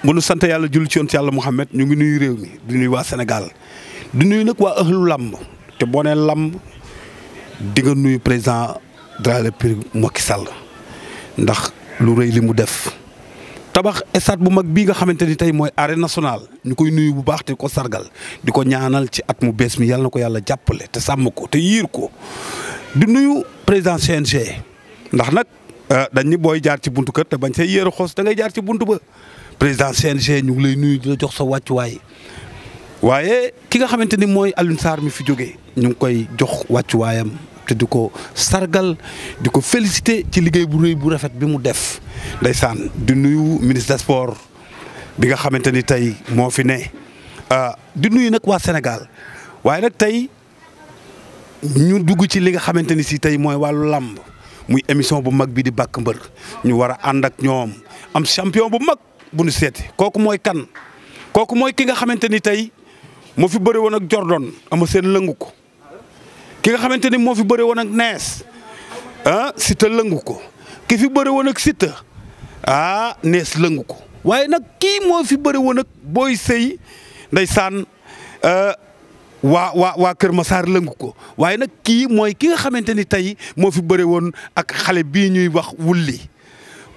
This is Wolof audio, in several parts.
bu nu sant yàlla julli ci yonent yàlla Muhammad ñu ngi nuyu réew mi di nuyu waa Sénégal di nuyu nag waa ëxlu làmb te boo nee làmb di nga nuyu président de la République Macky Sall ndax lu rëy li mu def tabax stade bu mag bii nga xamante ni tey mooy arène nationale ñu koy nuyu bu baax te ko sargal di ko ñaanal ci at mu bees mi yàlla na ko yàlla jàppale te sàmm ko te yiir ko di nuyu président CNG ndax nag dañ ni booy jaar ci buntu kër te bañ say yéer a xos da ngay jaar ci buntu ba président CNG ñu ngi lay nuyu di la jox sa wàccuwaay waaye ki nga xamante ni mooy Alioune Sarr mi fi jógee ñu ngi koy jox wàccuwaayam te di ko sargal di ko féliciter ci liggéey bu rëy bu rafet bi mu def ndeysaan di nuyu ministre des sports bi nga xamante ni tey moo fi ne di nuyu nag waa Sénégal waaye nag tey ñu dugg ci li nga xamante ni si tey mooy wàllu làmb muy émission bu mag bi di bàkk mbër ñu war a ànd ak ñoom am champion bu mag bu nu seeti kooku mooy kan kooku mooy ki nga xamante ni tey moo fi bëre woon ak Jordan ama seen lëngu ko ki nga xamante ni moo fi bëre woon ak Nees Siteu lëngu ko ki fi bëre woon ak Siteu Nees lëngu ko waaye nag kii moo fi bëre woon ak Boy Sey ndeysaan waa Kër Massar lëngu ko waaye nag kii mooy ki nga xamante ni tey moo fi bëre woon ak xale bii ñuy wax wulli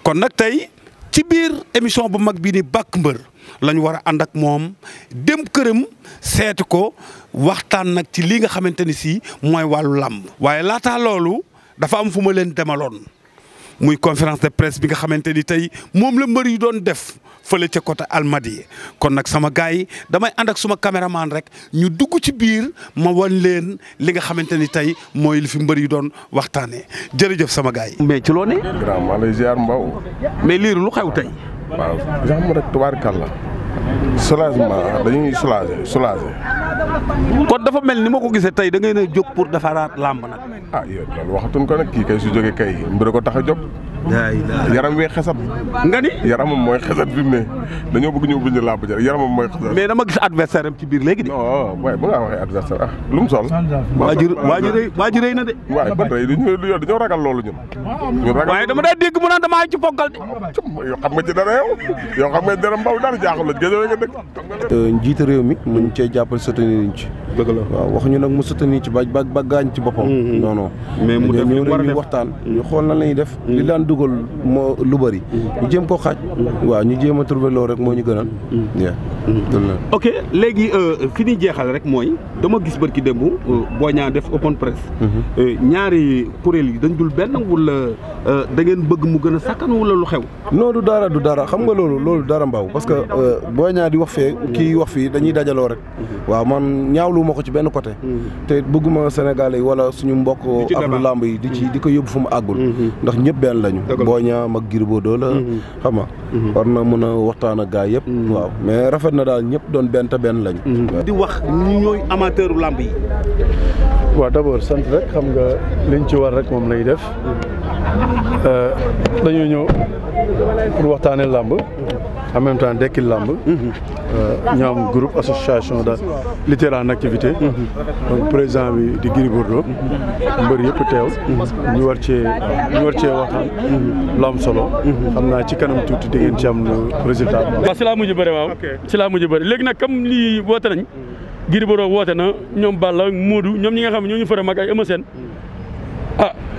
kon nag tey ci biir émission bu mag bii ni bàkk mbër lañu war a ànd ak moom dem këram seeti ko waxtaan nag ci lii nga xamante ni si mooy wàllu làmb waaye laataa loolu dafa am fu ma leen demaloon muy conférence de presse bi nga xamante ni tey moom la mbër yi doon def fële ca côté Almadies kon nag sama gars yi damay ànd ak suma caméraman rek ñu dugg ci biir ma wan leen li nga xamante ni tey mooy li fi mbër yi doon waxtaanee jërëjëf sama gars yi. mais ci loo ne. grand maa lay ziar Mbaw. mais liiru lu xew tey. waaw jàmm rek tubaarkàlla. soulagement dañuy soulager. kon dafa mel ni ma ko gisee tey da ngay na jóg pour defaraat làmb nag. ah yow loolu waxatuñ ko nag kii kay su jógee kay mbir ko tax a jóg. yaram wee xesat. nga ni yaramam mooy xesat fi mu ne dañoo bëgg ñëw bind làmb ja yaramam mooy xesat. mais dama gis adversaire am ci biir léegi de. non waaye bu nga waxee adversaire lu mu sol. waa ji rëy na de. waaye ban rëy dañoo ragal loolu ñun. waaye dama daa dégg mu naan damaa ci ponkal de. yoo xam nga ci dara yow xam nga dara Mbaw dara jaaxul la gëjoo nga dëkk. njiitu réew mi muñ cee jàppale soutenir ñu ci. dëgg la waaw wax ñu nag mu soutenir ci ba gaañ ci boppam. non non mais mu def li mu war a def ñu waxtaan ñu xool lan la ñuy def. li daan dugal moo lu bëri. ñu jéem koo xaaj. waaw ñu jéem a trouver loolu rek moo ñu gënal. ok léegi fi ñuy jeexal rek mooy dama gis barki démb Boy Niang def open press. ñaari kuréel yi dañ dul benn wala da ngeen bëgg mu gën a sakkan wala lu xew. non du dara xam nga loolu dara Mbaw parce que Boy Niang di wax fee kii wax fii dañuy dajaloo rek. waaw man ñaawlu ma ko ci benn côté. te bëgguma Sénégalais yi wala suñu mbokk ak lu làmb yi di ko yóbbu fu mu àggul. ndax ñëpp benn lañu. Boy Niang mag Gris Bordeaux la. xam nga war na mën a waxtaan ak gaa yëpp. waaw mais rafet na daal ñëpp doon benn te benn lañu. di wax ñu ñooy amateur làmb yi. waaw d'abord sant rek xam nga liñ ci war rek moom lay def dañoo ñëw pour waxtaanee làmb en même temps dekkil làmb ñu am groupe association de lutteurs en activité donc président bi di Gris Bordeaux mbër yëpp teew ñu war cee waxtaan lu am solo xam naa ci kanam tuuti di ngeen ci am résultat waaw si laa mujj bëri waaw si laa mujj bëri léegi nag comme lii woote nañ Gris Bordeaux woote na ñoom Balla Modou ñoom ñi nga xam ne ñoo ñu fëra mag ay Eumeu Sène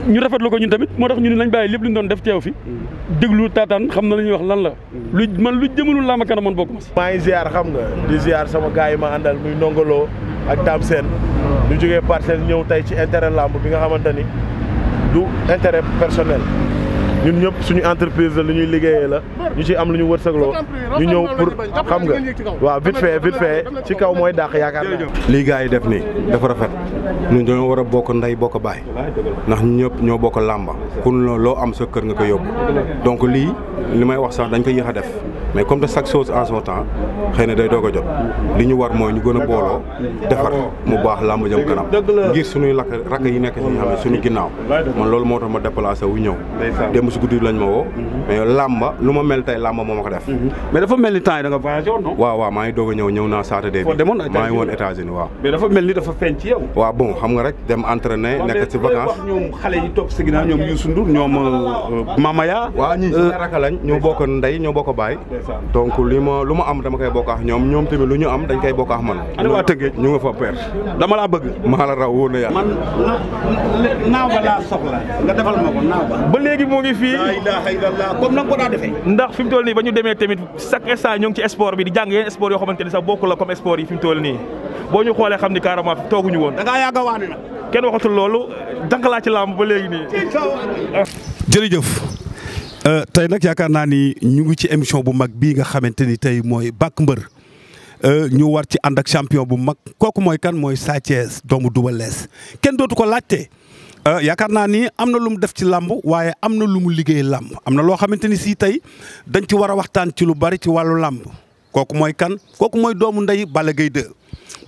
ñu rafetlu ko ñun tamit moo tax ñu ne nañ bàyyi lépp lu ñu doon def teew fi déglu taataan xam na la ñuy wax lan la lu jëmalul laa ma kanam man bokk ma si. maa ngi ziar xam nga di ziar sama gars yi ma àndal muy Ndongolo ak Dame Sène ñu jógee Parcelles ñëw tey ci intérêt lamb bi nga xamante ni du intérêt personnel ñun ñëpp suñu entreprise la lu ñuy liggéeyee la ñu ci am lu ñu wërsëgloo ñu ñëw pour xam nga waaw vite fait ci kaw mooy dàq yaakaar naa. lii gars yi def nii dafa rafet ñun dañoo war a bokk ndey bokk baay ndax ñëpp ñoo bokk làmba kun loo am sa kër nga ko yóbbu donc lii li may wax sax dañ ko yéex a def mais comme de chaque chose en son temps xëy na day doog a jot li ñu war mooy ñu gën a booloo defar mu baax làmb jëm kanam ngir suñuy rakk yi nekk si xam ne suñu ginnaaw man loolu moo tax ma déplacé wu ñëw démb si guddi lañ ma woo mais làmba lu ma mel tey làmba moo ma ko def mais dafa mel ni temps yi da nga voyagé woon non waaw maa ngi doog a ñëw naa Saturday bi maa ngi woon États-Unis waaw mais dafa mel ni dafa feeñ ci yow waaw bon xam nga rek dem entraîner nekk ci vacances ñoom xale yi topp si ginnaaw ñoom Youssou Ndour ñoom Mamaya waaw ñii si rakk lañ ñoo bokk ndey ñoo bokk baay. donc lu ma am dama koy bokk ak ñoom tamit lu ñu am dañ koy bokk ak man. ana waa Tëngéej ñu nga fa père. dama laa bëgg. maa la raw wóor na yàlla. man naaw ba laa soxla nga defal ma ko naaw ba. ba léegi moo ngi fii. la ilaha illallah comme na nga ko daa defee. ndax fi mu toll nii ba ñu demee tamit chaque instant ñoo ngi ci sport bi di jàng yeneen sport yoo xamante ni sax bokku la comme sport yi fi mu toll nii boo ñu xoolee xam ni carrément tooguñu woon. da ngaa yàgg a waane nag. kenn waxatul loolu dànk laa ci làmb ba léegi nii. jërëjëf tey nag yaakaar naa ni ñu ngi ci émission bu mag bii nga xamante ni tey mooy Bàkk Mbër ñu war ci ànd ak champion bu mag kooku mooy kan mooy Sa Thiès doomu Double Less kenn dootu ko laajte. yaakaar naa ni am na lu mu def ci làmb waaye am na lu mu liggéey làmb am na loo xamante ni si tey dañ ci war a waxtaan ci lu bari ci wàllu làmb kooku mooy kan kooku mooy doomu ndey Balla Gaye 2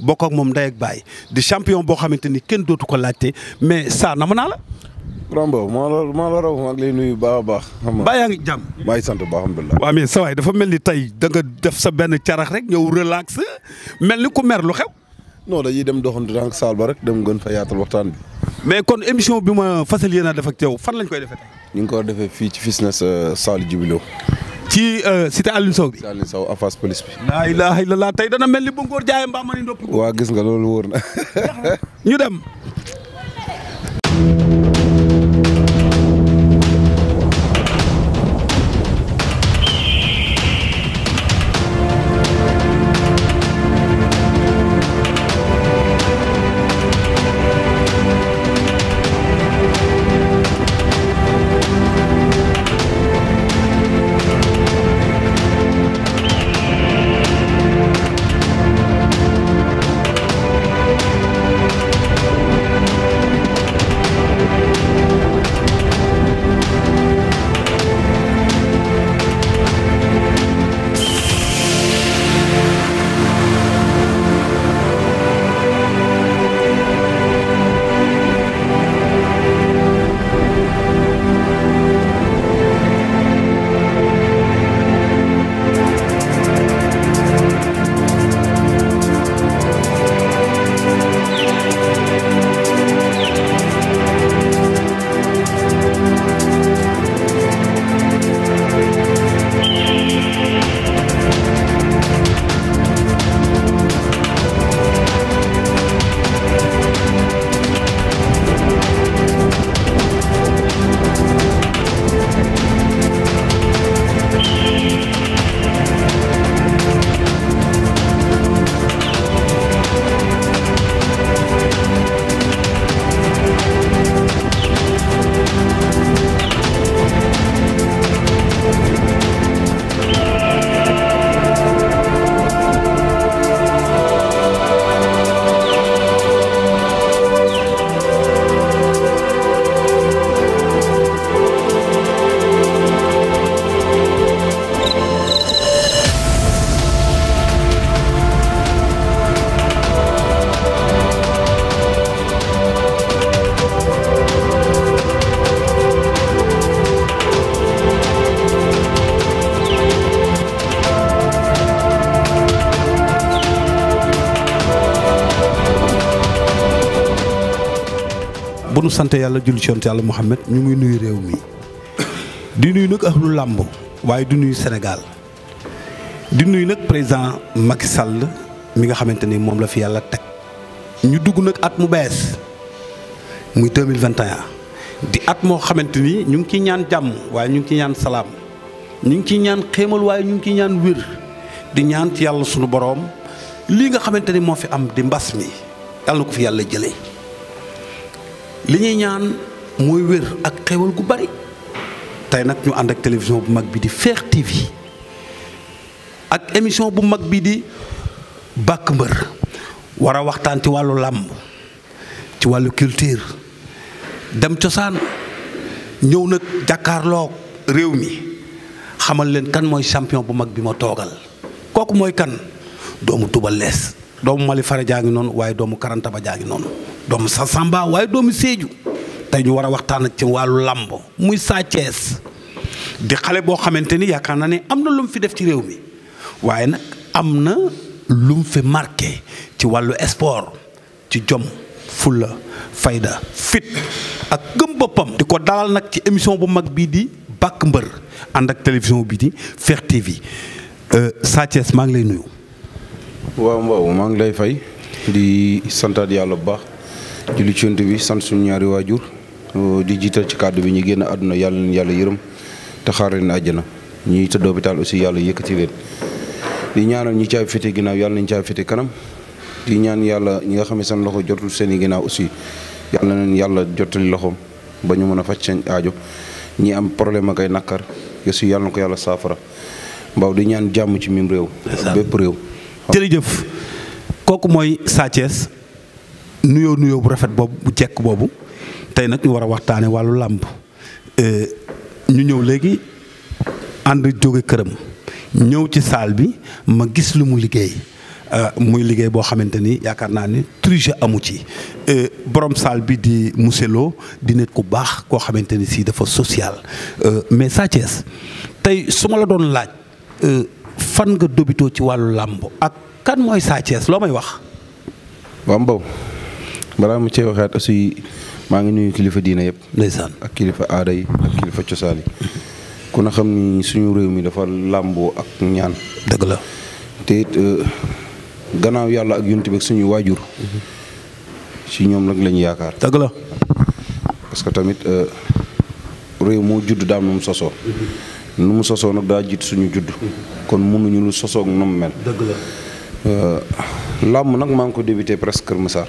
bokk ak moom ndey ak baay di champion boo xamante ni kenn dootu ko laajte mais Sa nama naa la. Rambo maa la raw maa ngi lay nuyu baax a baax. xam nga baa yaa ngi jàmm. maa ngi sant bu baax alhamdulilah. waaw mais sa waay dafa mel ni tey da nga def sa benn carax rek ñëw relax mel ni ku mer lu xew. non dañuy dem doxantu tànk saal ba rek dem gën fa yaatal waxtaan bi. mais kon émission bi ma fasal yéen a def ak yow fan lañ koy defee tey. ñu ngi ko defee fii ci fitness salle Djibiloo. ci cité Alioune Sow bi. cité Alioune Sow en face police bi. laa ilaaha illallah tey dana mel ni bu ngóor jaayee mbaa ma ni ndopp. waa gis nga loolu wóor na. ñu dem. bu nu sant yàlla julli ci yonent yàlla Muhammad ñu ngi nuyu réew mi di nuyu nag ahlu làmb waaye di nuyu Sénégal di nuyu nag président Macky Sall mi nga xamante ni moom la fi yàlla teg ñu dugg nag at mu bees muy 2021 di at moo xamante ni ñu ngi ciy ñaan jàmm waaye ñu ngi ciy ñaan salaam ñu ngi ciy ñaan xéemal waaye ñu ngi ciy ñaan wér di ñaan ci yàlla sunu boroom lii nga xamante ni moo fi am di mbas mi yàlla na ko fi yàlla jëlee li ñuy ñaan mooy wér ak xéewal gu bari tey nag ñu ànd ak télévision bu mag bi di Fekh TV ak émission bu mag bi di Bàkk Mbër war a waxtaan ci wàllu làmb ci wàllu culture dem cosaan ñëw nag jàkkaarloog réew mi xamal leen kan mooy champion bu mag bi ma toogal kooku mooy kan doomu Double Less doomu Mali Fara jaa ngi noonu waaye doomu Karantaba jaa ngi noonu doomu Sasamba waaye doomu Sédhiou tey ñu war a waxtaan ak ci wàllu làmb muy Sa Thiès di xale boo xamante ni yaakaar naa ne am na lu mu fi def ci réew mi waaye nag am na lu mu fi marqué ci wàllu sport ci jom fulla fayda fit ak gëm boppam di ko dalal nag ci émission bu mag bii di bàkk mbër ànd ak télévision bi di Fekh TV Sa Thiès maa ngi lay nuyu. waaw Mbow maa ngi lay fay di santaat yàlla bu baax julli ci Yonent bi sant suñu ñaari waajur di jiital ci kàddu bi ñu génn àdduna yàlla leen yàlla yërëm te xaar leen àjjana ñi tëdd hôpital aussi yàlla yëkkati leen di ñaanal ñi caabi féete ginnaaw yàlla nañ caabi féete kanam di ñaan yàlla ñi nga xam ne seen loxo jotul seen i ginnaaw aussi yàlla na leen yàlla jottali loxoom ba ñu mën a faj seen aajo ñi am problème ak ay nakkar aussi yàlla na ko yàlla saafara Mbow di ñaan jàmm ci mim réew bépp réew. jërëjëf kooku mooy Sa Thiès nuyoo bu rafet boobu bu jekk boobu tey nag ñu war a waxtaane wàllu làmb ñu ñëw léegi ànd jóge këram ñëw ci salle bi ma gis lu mu liggéey muy liggéey boo xamante ni yaakaar naa ni triche amu ci borom salle bi di monsieur Lo di nit ku baax koo xamante ni si dafa social mais Sa Thiès tey su ma la doon laaj fan nga dobitoo ci wàllu làmb ak kan mooy Sa Thiès loo may wax. waaw Mbow balaa mu cee waxaat aussi maa ngi nuyu kilifa diina yëpp. ndeysaan ak kilifa aada yi ak kilifa cosaan yi ku na xam ni suñu réew mi dafa làmboo ak ñaan. dëgg la te it gannaaw yàlla ak Yonent bi ak suñu waajur. ci ñoom nag lañu yaakaar. dëgg la parce que tamit réew moo judd daam nu mu sosoo. nu mu sosoo nag daa jiit suñu judd. kon mënuñu lu sosoo ak nu mu mel. dëgg la. làmb nag maa ngi ko débuté presque Kër Massar.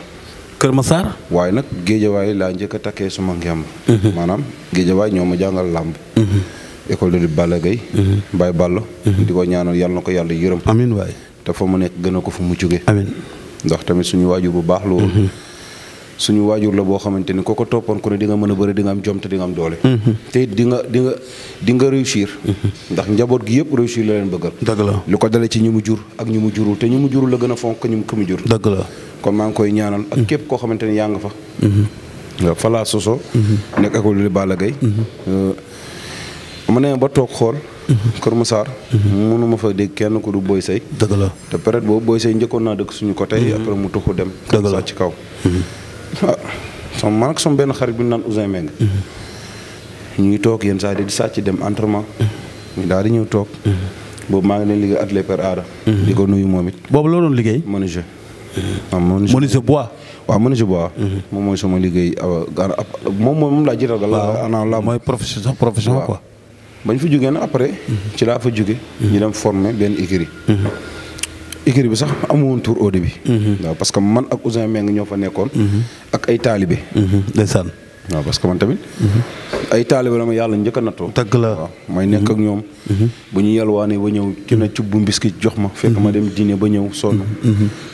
Kër Massar. waaye nag géejawaay laa njëkk a takkee suma ngemb. maanaam géejawaay ñoo ma jàngal làmb. école de Balla Gaye. Baye Ballo. di ko ñaanal yàlla na ko yàlla yërëm. amiin waay. te fa mu nekk gën a ko fu mu jóge. amiin ndax tamit suñu waajur bu baax la woon. suñu waajur la boo xamante ni ko toppoon ku ne di nga mën a bëri di nga am jom te di nga am doole. te it di nga réussir. ndax njaboot gi yëpp réussir la leen bëggal. dëgg la lu ko dalee ci ñi mu jur ak ñi mu jurul te ñi mu jurul la gën a fonk ko mu jur. dëgg la kon maa ngi koy ñaanal. ak képp koo xamante ni yaa nga fa. waaw fa laa soso. nekk école de Balla Gaye. ma ne ba toog xool. Kër Massar. mënuma fa dégg kenn ku du Boy Sey. dëgg la te période boobu Boy Sey njëkkoon naa dëkk suñu côté. après mu tuxu dem. dëgg la ci kaw. man ak sama benn xarit bi ñu naan Ousin Meng. ñu ngi toog yenn saa di sàcc dem entraînement. ñu daal di ñëw toog. boobu maa ngi leen liggéey atelier Père Aada. di ko nuyu moom it. boobu loo doon liggéey. menuisier. menuisier bois. waaw menuisier bois. moom mooy sama liggéey moom laa jiital. waaw mooy profession quoi. bañ fa jógee nag après. ci laa fa jóge ñu dem former benn écurie. écurie bi sax amuwoon tour au début. waaw parce que man ak Ousin Meng ñoo fa nekkoon. ak ay taalibe. ndeysaan. waaw parce que man tamit. ay taalibe la ma yàlla njëkk a nattoo. dëgg la waaw may nekk ak ñoom. bu ñu yalwaanee ba ñëw dina cubb bu mbiskit jox ma. fekk ma dem dîner ba ñëw sonn.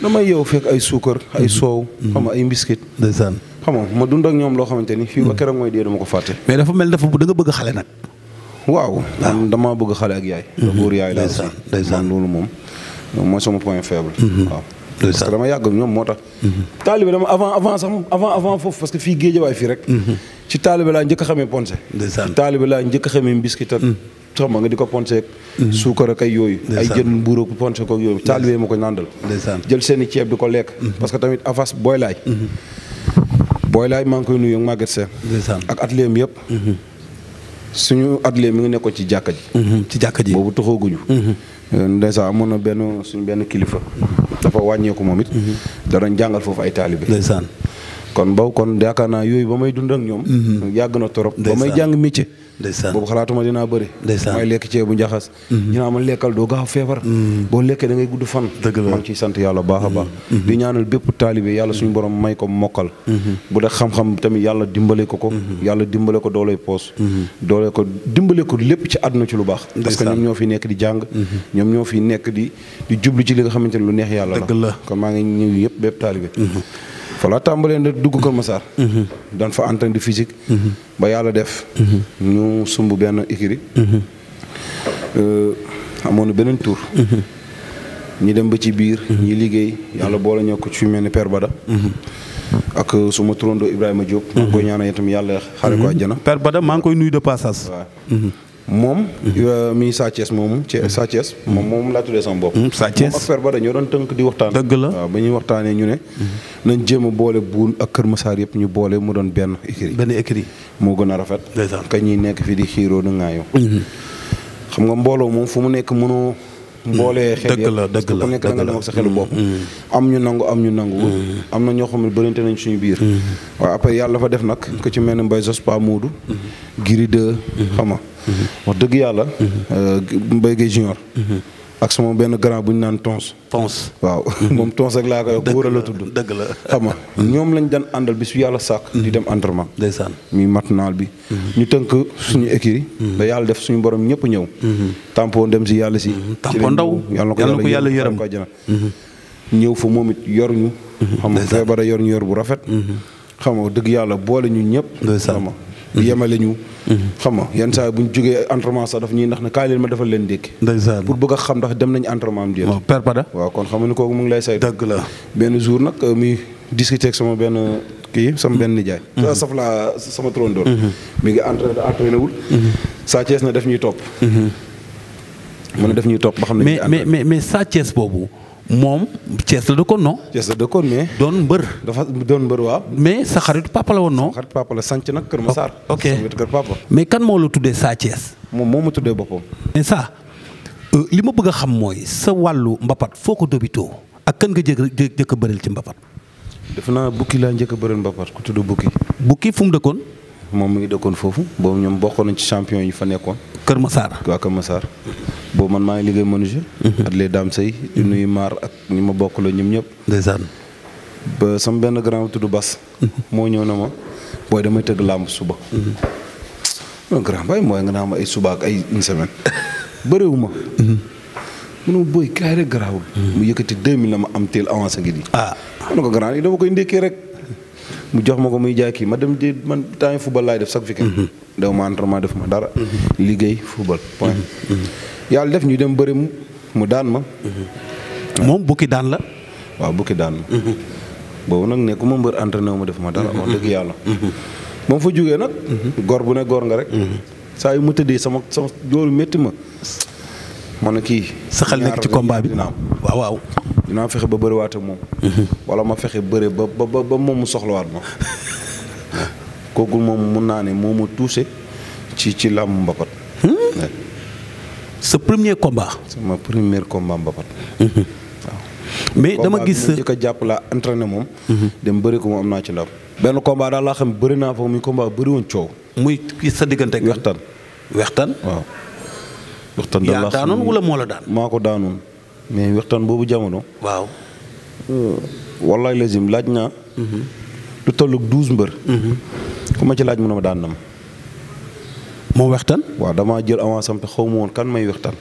damay yow fekk ay suukar ay soow. xam nga ay mbiskit. ndeysaan. xam nga ma dund ak ñoom loo xamante ni fii ba keroog mooy dee dama ko fàtte. mais dafa mel dafa da nga bëgg xale nag. waaw man damaa bëgg xale ak yaay. góor yaay laa aussi. ndeysaan man loolu moom mooy sama point faible. waaw parce que dama yàgg ak ñoom moo tax. taalibe dama avant foofu parce que fii géejawaay fii rek. ci taalibe laa njëkk a xamee ponse. ndeysaan ci taalibe laa njëkk a xamee mbiskit ak xam nga di ko ponse ak suukar ak ay yooyu. ay jën mbuur ak ponse ko ak yooyu taalibe ma ko nàndal. ndeysaan jël seen i ceeb di ko lekk. parce que tamit avance booy laay. booy laay maa ngi koy nuyu ak Maguette Sène. ndeysaan ak atelier am yëpp. suñu atelier mi ngi nekkoon ci jàkka ji. ci jàkka ji boobu taxaguñu. ndeysaan amoon na suñu benn kilifa. dafa wàññeeku moom it. danañ jàngal foofu ay taalibe. ndeysaan. kon Mbow kon yaakaar naa yooyu ba may dund ak ñoom. yàgg na torop ba may jàng métier. ndeysaan boobu xalaatuma dinaa bëri. ndeysaan may lekk ceebu njaxas. ñu naan ma lekkal doo gaaw feebar. boo lekkee da ngay gudd fan. dëgg la maa ngi ciy sant yàlla baax a baax. di ñaanal bépp taalibe yàlla suñu borom may ko mokkal. bu dee xam-xam tamit yàlla dimbale ko. yàlla dimbale ko dooley poos. doole ko dimbale ko lépp ci àdduna ci lu baax. parce que ñoom ñoo fi nekk di jàng. ñoom ñoo fi nekk di jublu ci li nga xamante ne lu neex yàlla la. dëgg la kon maa ngi ñëw yëpp bépp taalibe. voilà tàmbalee na dugg Kër Massar. daan fa entraîné de physique. ba yàlla def. ñu sumb benn écurie. amoon na beneen tour. ñi dem ba ci biir. ñi liggéey yàlla boole ñoo ko ci mel ni Père Bada. ak suma turandoo Ibrahima Diop. maa ngi koy ñaanal itam yàlla xaare ko àjjana. Père Bada maa ngi koy nuyu de passage. waaw moom. mi Sa Thiès moomu Sa Thiès. moom laa tuddee sama bopp. Sa Thiès moom ak Père Bada ñoo doon tënk di waxtaan. dëgg la waaw ba ñuy waxtaanee ñu ne. nañ jéem a boole Boune ak Kër Massar yëpp ñu boole mu doon benn écurie. benn écurie. moo gën a rafet. kañ ñuy nekk fii di xiiroo na ŋaayoo. xam nga mbooloo moom fu mu nekk mënoo. mboolee xel yëpp ku nekk da nga dem ak sa xelu bopp. am ñu nangu am na ñoo xam ne bërante nañ suñu biir. waaw après yàlla dafa def nag ku ci mel ne Mbaye Jos Pa Moodu. Giri 2 xam nga wax dëgg yàlla. Mbaye Gueye Junior. ak sama benn grand bu ñu naan Tons. waaw moom Tons rek laa koy wax góor la tudd. dëgg la xam nga ñoom lañ daan àndal bis bu yàlla sàkk. di dem entraînement. ndeysaan mi matinal bi. ñu tënk suñu écurie. ba yàlla def suñu borom ñëpp ñëw. tampon dem si yàlla si. tampon ndaw yàlla ko yàlla yërëm ko jëna ñëw fa moom it yor ñu. xam nga feebar yor ñu yor bu rafet. xam nga dëgg yàlla boole ñu ñëpp. xam nga yemale ñu. xam nga yenn saa bu ñu jógee entraînement sax daf ñuy ndax ne kaay leen ma defal leen ndékki. ndeysaan pour bëgg a xam ndax dem nañu entraînement am déet. waaw Père Bada. waaw kon xam nga ni kooku mu ngi lay saytu. dëgg la benn jour nag muy discuter ak sama benn sama benn nijaay. saf laa sama trondoor. mi ngi entraîné wul. Sa Thiès na def ñuy topp. mu ne def ñuy topp ba xam ne. mais Sa Thiès boobu. moom Thiès la dëkkoon non. Thiès la dëkkoon mais. doon mbër. dafa doon mbër waaw. mais sa xaritu papa la woon non. sa xaritu papa la sanc nag Kër Massar. ok kër papa. mais kan moo la tuddee Sa Thiès. moom moo ma tuddee boppam. mais ça li ma bëgg a xam mooy sa wàllu mbapat foo ko dobitoo ak kan nga jëkk a bëreel ci mbapat. defe naa bukki laa njëkk a bëreel mbapat ku tudd bukki. bukki fu mu dëkkoon. moom mi ngi dëkkoon foofu boobu ñoom bokkoon nañ ci champion yi fa nekkoon. Kër Massar. waaw Kër Massar. boobu man maa ngi liggéey menuisier. at les daam sëy di nuyu maar ak ñi ma bokkaloo ñoom ñëpp. ndeysaan. ba sama benn grand bu tudd Bas. moo ñëw na ma booy damay tëgg làmb suba. non grand bay mooy nga naa ma ay suba ak ay une semaine. bëriwu ma. mu ne ma booy kaay rek garaawul. mu yëkkati 2000 la ma am teel avancé gi di. ah ma ne ko grand yi dama koy ndékkee rek. mu jox ma ko muy jaay kii ma dem di man temps yi football laay def chaque weekend. daw ma entraînement def ma dara. liggéey football point. yàlla def ñu dem bëri mu daan ma. moom bukki daan la. waaw bukki daan ma. boobu nag ne ku ma mbër entraîné wu ma def ma dara wax dëgg yàlla. moom fa jógee nag. góor bu ne góor nga rek. saa yu ma tëddee sama jooru métti ma. ma ne kii. sa xel nekk ci combat bi waaw. dinaa fexe ba bëriwaat ak moom. wala ma fexe bëre ba moom mu soxlawaat ma. kooku moom mun naa ne moo ma touché ci làmb mbapat. sa premier combat. sama premier combat mbapat. waaw. mais dama gis combat bi ma njëkk a jàpp laa entraîné moom. dem bëri ko moom am naa ci ndam. benn combat daal laa xam bëri naa fa muy combat bëri woon coow. muy kii sa diggante ak wextaan. wextaan waaw. wextaan daal yaa daanoon wala moo la daan. maa ko daanoon mais wextaan boobu jamono. waaw. wallaay lazim laaj naa. lu toll ak 12 mbër. ku ma ci laaj mu ne ma daan na ma. moo wextaan. waaw damaa jël avance am te xaw ma woon kan may wextaan.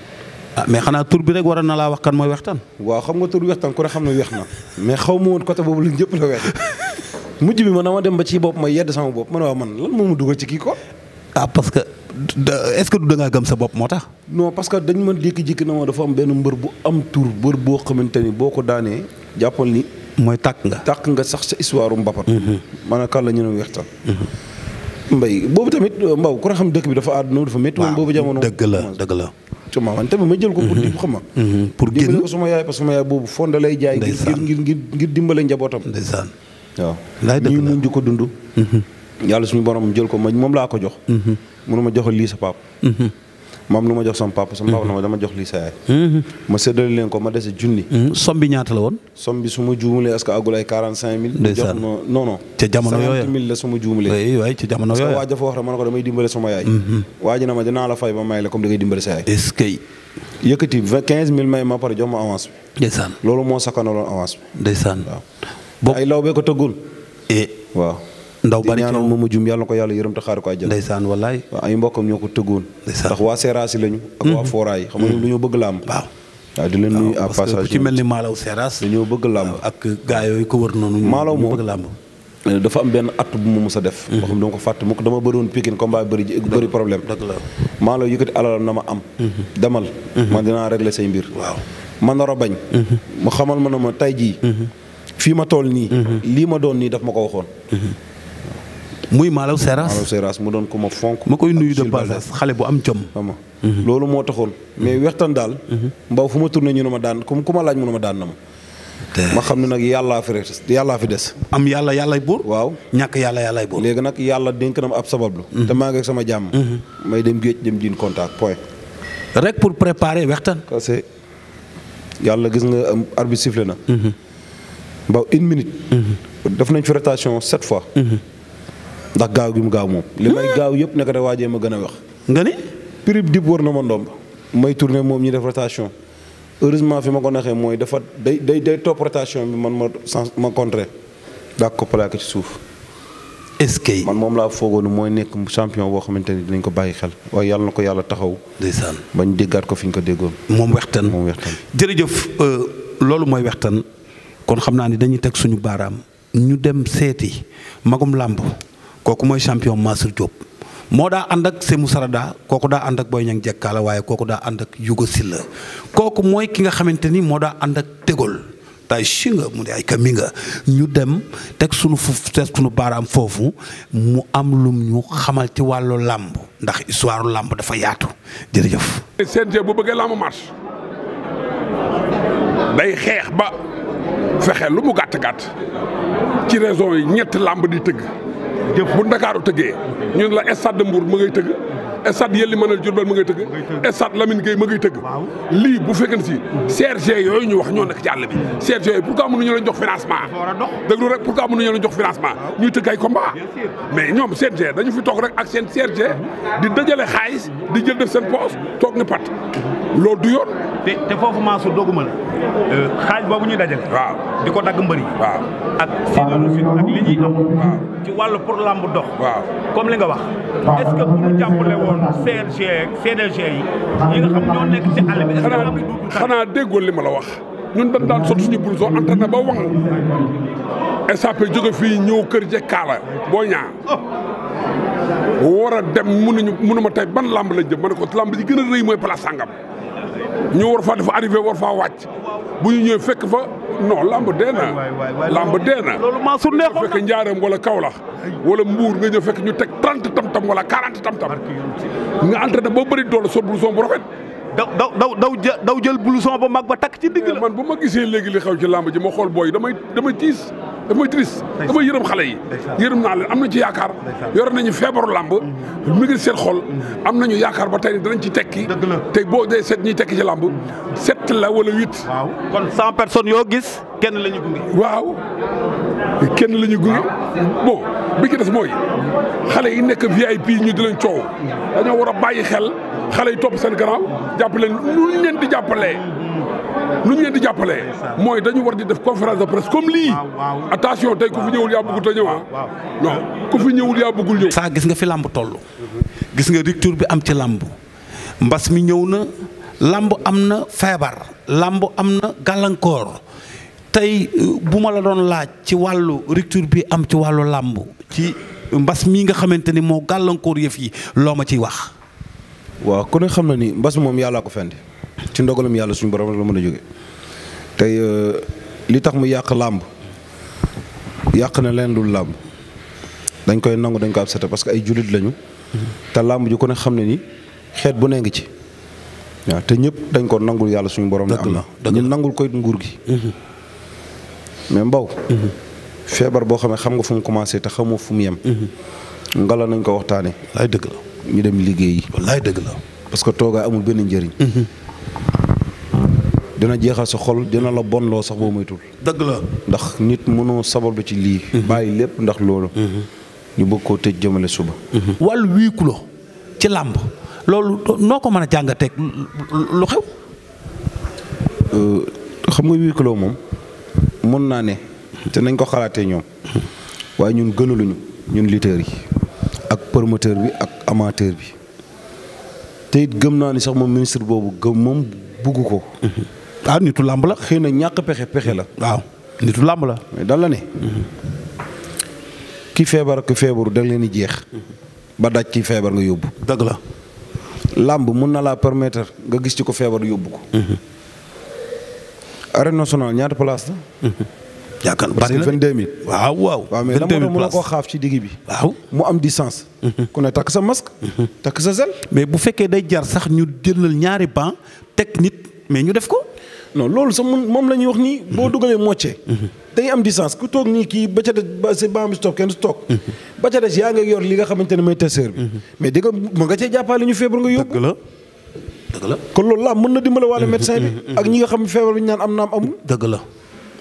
ah mais xanaa tur bi rek waroon na laa wax kan mooy wextaan. waaw xam nga tur wextaan ku ne xam ne weex na. mais xaw ma woon côté boobu la ñëpp la weex. mujj bi man dama dem ba ci bopp ma yedd sama bopp man waaw man lan moo ma dugal ci kii ko. ah parce que est-ce que du da ngaa gëm sa bopp moo tax. non parce que dañ ma jékki-jékki na ma dafa am benn mbër bu am tur mbër boo xamante ni boo ko daanee jàppal ni. mooy tàkk nga. tàkk nga sax sa histoire mbapat. maanaam kan la ñu ne wextaan. mbay boobu tamit mbaw ku ne xam dëkk bi dafa àdduna dafa métti woon boobu jamono. dëgg la. sama man tamit ma jël ko pour di xam ma. pour génn dimbale ko sama yaay parce que sama yaay boobu fonde lay jaay. ngir dimbale njabootam. ndeysaan. waaw laay dëgg la ñuy muñ ko dund. yàlla suñu borom jël ko moom laa ko jox. mënu ma joxal lii sa papa. maam lu ma jox sama papa na ma dama jox lii sa yaay. ma séddale leen ko ma dese junni. somme bi ñaata la woon. somme bi su ma juumalee est-ce que àggul ay 45000. ndeysaan jox ma non. ca jamono yooya 50000 la su ma juumalee. waay ca jamono yooya. parce que waa dafa wax rek ma ne ko damay dimbale sama yaay. waa ji na ma dinaa la fay ba may la comme da ngay dimbale sa yaay. est-ce que. yëkkati 15000 may ma pare jox ma avance bi. ndeysaan. loolu moo sakkanaloon avance bi. ndeysaan. waaw. boobu ay law bee ko tëggoon. waaw. ndaw bari di ñaanal moom jum yàlla na ko yàlla yërëm te xaar ko àjjana. ndeysaan wallaay. waaw ay mbokkam ñoo ko tëggoon. ndeysaan ndax waa Seeraas yi lañu. ak waa Fora yi xam nga ñoom dañoo bëgg làmb. waaw di leen nuyu à parce que ku ci mel ni Malaw Seeraas. dañoo bëgg làmb ak gaa yooyu ko wër noonu. Malaw moom bëgg làmb. dafa am benn at bu ma mës a def. boo xam ne dama ko fàtte mu ko dama bëri woon Pikine combat bëri problème. dëgg la Malaw yëkkati alalam na ma am. demal. man dinaa régler say mbir. waaw ma nar a bañ. mu xamal ma ne ma tey jii. fii ma toll nii. lii ma doon nii daf ma ko waxoon. muy Malaw Seras. Malaw Seras mu doon ko ma fonk. ma koy nuyu de passage xale bu am jom. loolu moo taxoon. mais wextaan daal. Mbaw fu ma tourné ñu ne ma daan comme ku ma laaj mu ne ma daan na ma. ma xam ne nag yàllaa fi des. am yàlla yàllay buur. waaw ñàkk yàlla yàllay buur. léegi nag yàlla dénk na ma ab sabablu. te maa ngi ak sama jàmm. may dem géej dem jiin contact point. rek pour préparer wextaan. parce que yàlla gis nga arbitre sifflé na. Mbaw 1 minute. def nañ fi rotation 7 fois. ndax gaaw gi mu gaaw moom. li may gaaw yëpp nekk da waajee ma gën a wax. nga ni. prib dib war na ma ndomb. may tourné moom ñi def rotation. heureusement fi ma ko naxee mooy dafa day topp rotation bi man ma contré. daa ko plaqué ci suuf. est-ce que. man moom laa foogoon mooy nekk champion boo xamante ni dinañ ko bàyyi xel. waaye yàlla na ko yàlla taxaw. ndeysaan bañ déggaat ko fi ñu ko déggoon. moom wextaan jërëjëf loolu mooy wextaan kon xam naa ni dañuy teg suñu baaraam ñu dem seeti magum làmb kooku mooy champion Mansour Diop moo daa ànd ak Sémou Sarada kooku daa ànd ak Boy Niang Jekkaala waaye kooku daa ànd ak Yugo Silla kooku mooy ki nga xamante ni moo daa ànd ak Tegol tay si nga mu ne ay kami nga ñu dem teg suñu baaraam foofu mu am lum ñu xamal ci wàllu làmb ndax histoire làmb dafa yaatu jërëjëf. CNG bu bëggee làmb marche day xeex ba fexe lu mu gàtt ci raison yi ñetti làmb di tëgg bu Ndakaaru tëggee ñun la stade de Mbour ma ngay tëgg stade Yelli Manel Diourbel ma ngay tëgg stade Lamine Gueye ma ngay tëgg lii bu fekkee si CRG yooyu ñu wax ñoo nekk ci àll bi CRG yooyu pourquoi mënuñu leen jox financement déglu rek pourquoi mënuñu leen jox financement ñuy tëgg ay combat mais ñoom CRG dañu fi toog rek ak seen CRG di dajale xaalis di jël def seen poos toog ni pat loolu du yoon te foofu Mansour dooguma la xaalis boobu ñu dajale waaw di ko dagg mbëri waaw ak seenu fit ak li ñuy am waaw ci wàllu pour lamb dox waaw comme li nga wax est-ce que bu ñu jàppale woon CRG CDG yi nga xam ñoo nekk ci àll bi xanaa déggoo li ma la wax ñun dañ daan sol suñu blouson entraîné ba waŋ SAP jóge fii ñëw kër Jekkaala Boy Niang war a dem mënu ma tey ban lamb lañ jëm ma ne ko lamb ji gën a rëy mooy place sangam ñu war faa dafa arrivé war faa wàcc bu ñu ñëwee fekk fa non lamb dee na lamb dee na loolu Mansour neexoon fekk Njaareem wala Kaolack wala Mbuur nga ñëw fekk ñu teg 30 tam-tam wala 40 tam-tam nga entraîné ba bëri doole sol blouson bu rafet daw jël blouson ba mag ba takk ci digg la man bu ma gisee léegi li xew ci lamb ji ma xool booy damay tiis damay triste damay yërëm xale yi yërëm naa leen am na ci yaakaar yor nañu feebaru làmb mi ngi seen xol am nañu yaakaar ba tey danañ ci tekki tey boo dee seet ñuy tekki ci làmb 7 la wala 8 waaw kon 100 personnes yoo gis kenn la ñu gunge waaw kenn la ñu gunge bon bi ci des mooy xale yi nekk VIP ñu di leen coow dañoo war a bàyyi xel xale yi topp seen gannaaw jàppale lu ñu leen di jàppalee mooy dañu war di def conférence de presse comme lii attention tey ku fi ñëwul yaa bëggul te ñëw non ku fi ñëwul yaa bëggul ñëw. saa gis nga fi làmb toll gis nga rupture bi am ci làmb mbas mi ñëw na làmb am na feebar làmb am na gàllankoor tey bu ma la doon laaj ci wàllu rupture bi am ci wàllu làmb ci mbas mii nga xamante ni moo gàllankoor yëf yi loo ma ciy wax. waaw ku ne xam na ni mbas mi moom yàllaa ko fendi ci ndogalam yàlla suñu borom la mën a jóge tey li tax mu yàq làmb yàq na leen dul làmb dañ koy nangu dañ ko accepté parce que ay jullit lañu te làmb ji ko ne xam ne ni xeet bu ne ngi ci waaw te ñëpp dañ ko nangul yàlla suñu borom. dëgg la ñu nangul koy nguur gi. mais Mbaw. feebar boo xam ne xam nga fu mu commencé te xamoo fu mu yem. ngala nañ ko waxtaanee. wallaay dëgg la. ñu dem liggéeyi. wallaay dëgg la. parce que toogaay amul benn njëriñ. dina jeexal sa xol dina la bon loo sax boo moytul. dëgg la. ndax nit mënoo sabablu ci lii. bàyyi lépp ndax loolu. ñu bëgg koo tëj jëmale suba. wàllu huis clos ci làmb loolu noo ko mën a jàngateeg lu xew. xam nga huis clos moom mën naa ne. te nañ ko xalaatee ñoom. waaye ñun gënaluñu ñun lutteurs yi. ak promoteur bi ak amateur bi. te it gëm naa ni sax moom ministre boobu moom bugg ko. waaw nitu làmb la. xëy na ñàkk pexe la. waaw nitu làmb la. mais dal la ne. ki feebar ak feebaru da leen di jeex. ba daj ci feebar nga yóbbu. dëgg la. làmb mun na laa permettre nga gis ci ko feebar yóbbu ko. arène nationale ñaata place la. yaakaar parce que 22000. waaw waaw. waaw mais lan moo tax mënoo koo xaaf ci digg bi. waaw mu am distance. ku ne takk sa masque. takk sa zel. mais bu fekkee day jar sax ñu jëlal ñaari banc teg nit mais ñu def ko. non loolu sax moom la ñuy wax nii. boo dugalee moitié. day am distance ku toog nii kii ba ca des ba si banc bi si toog kenn si toog. ba ca des yaa ngi yor li nga xamante ne mooy testeur bi. mais di nga mën nga cee jàppale ñu feebar nga yóbbu. dëgg la kon loolu laa mën na dimbale wàllu médecin bi. ak ñi nga xam ne feebar bi ñu naan am naam amul. dëgg la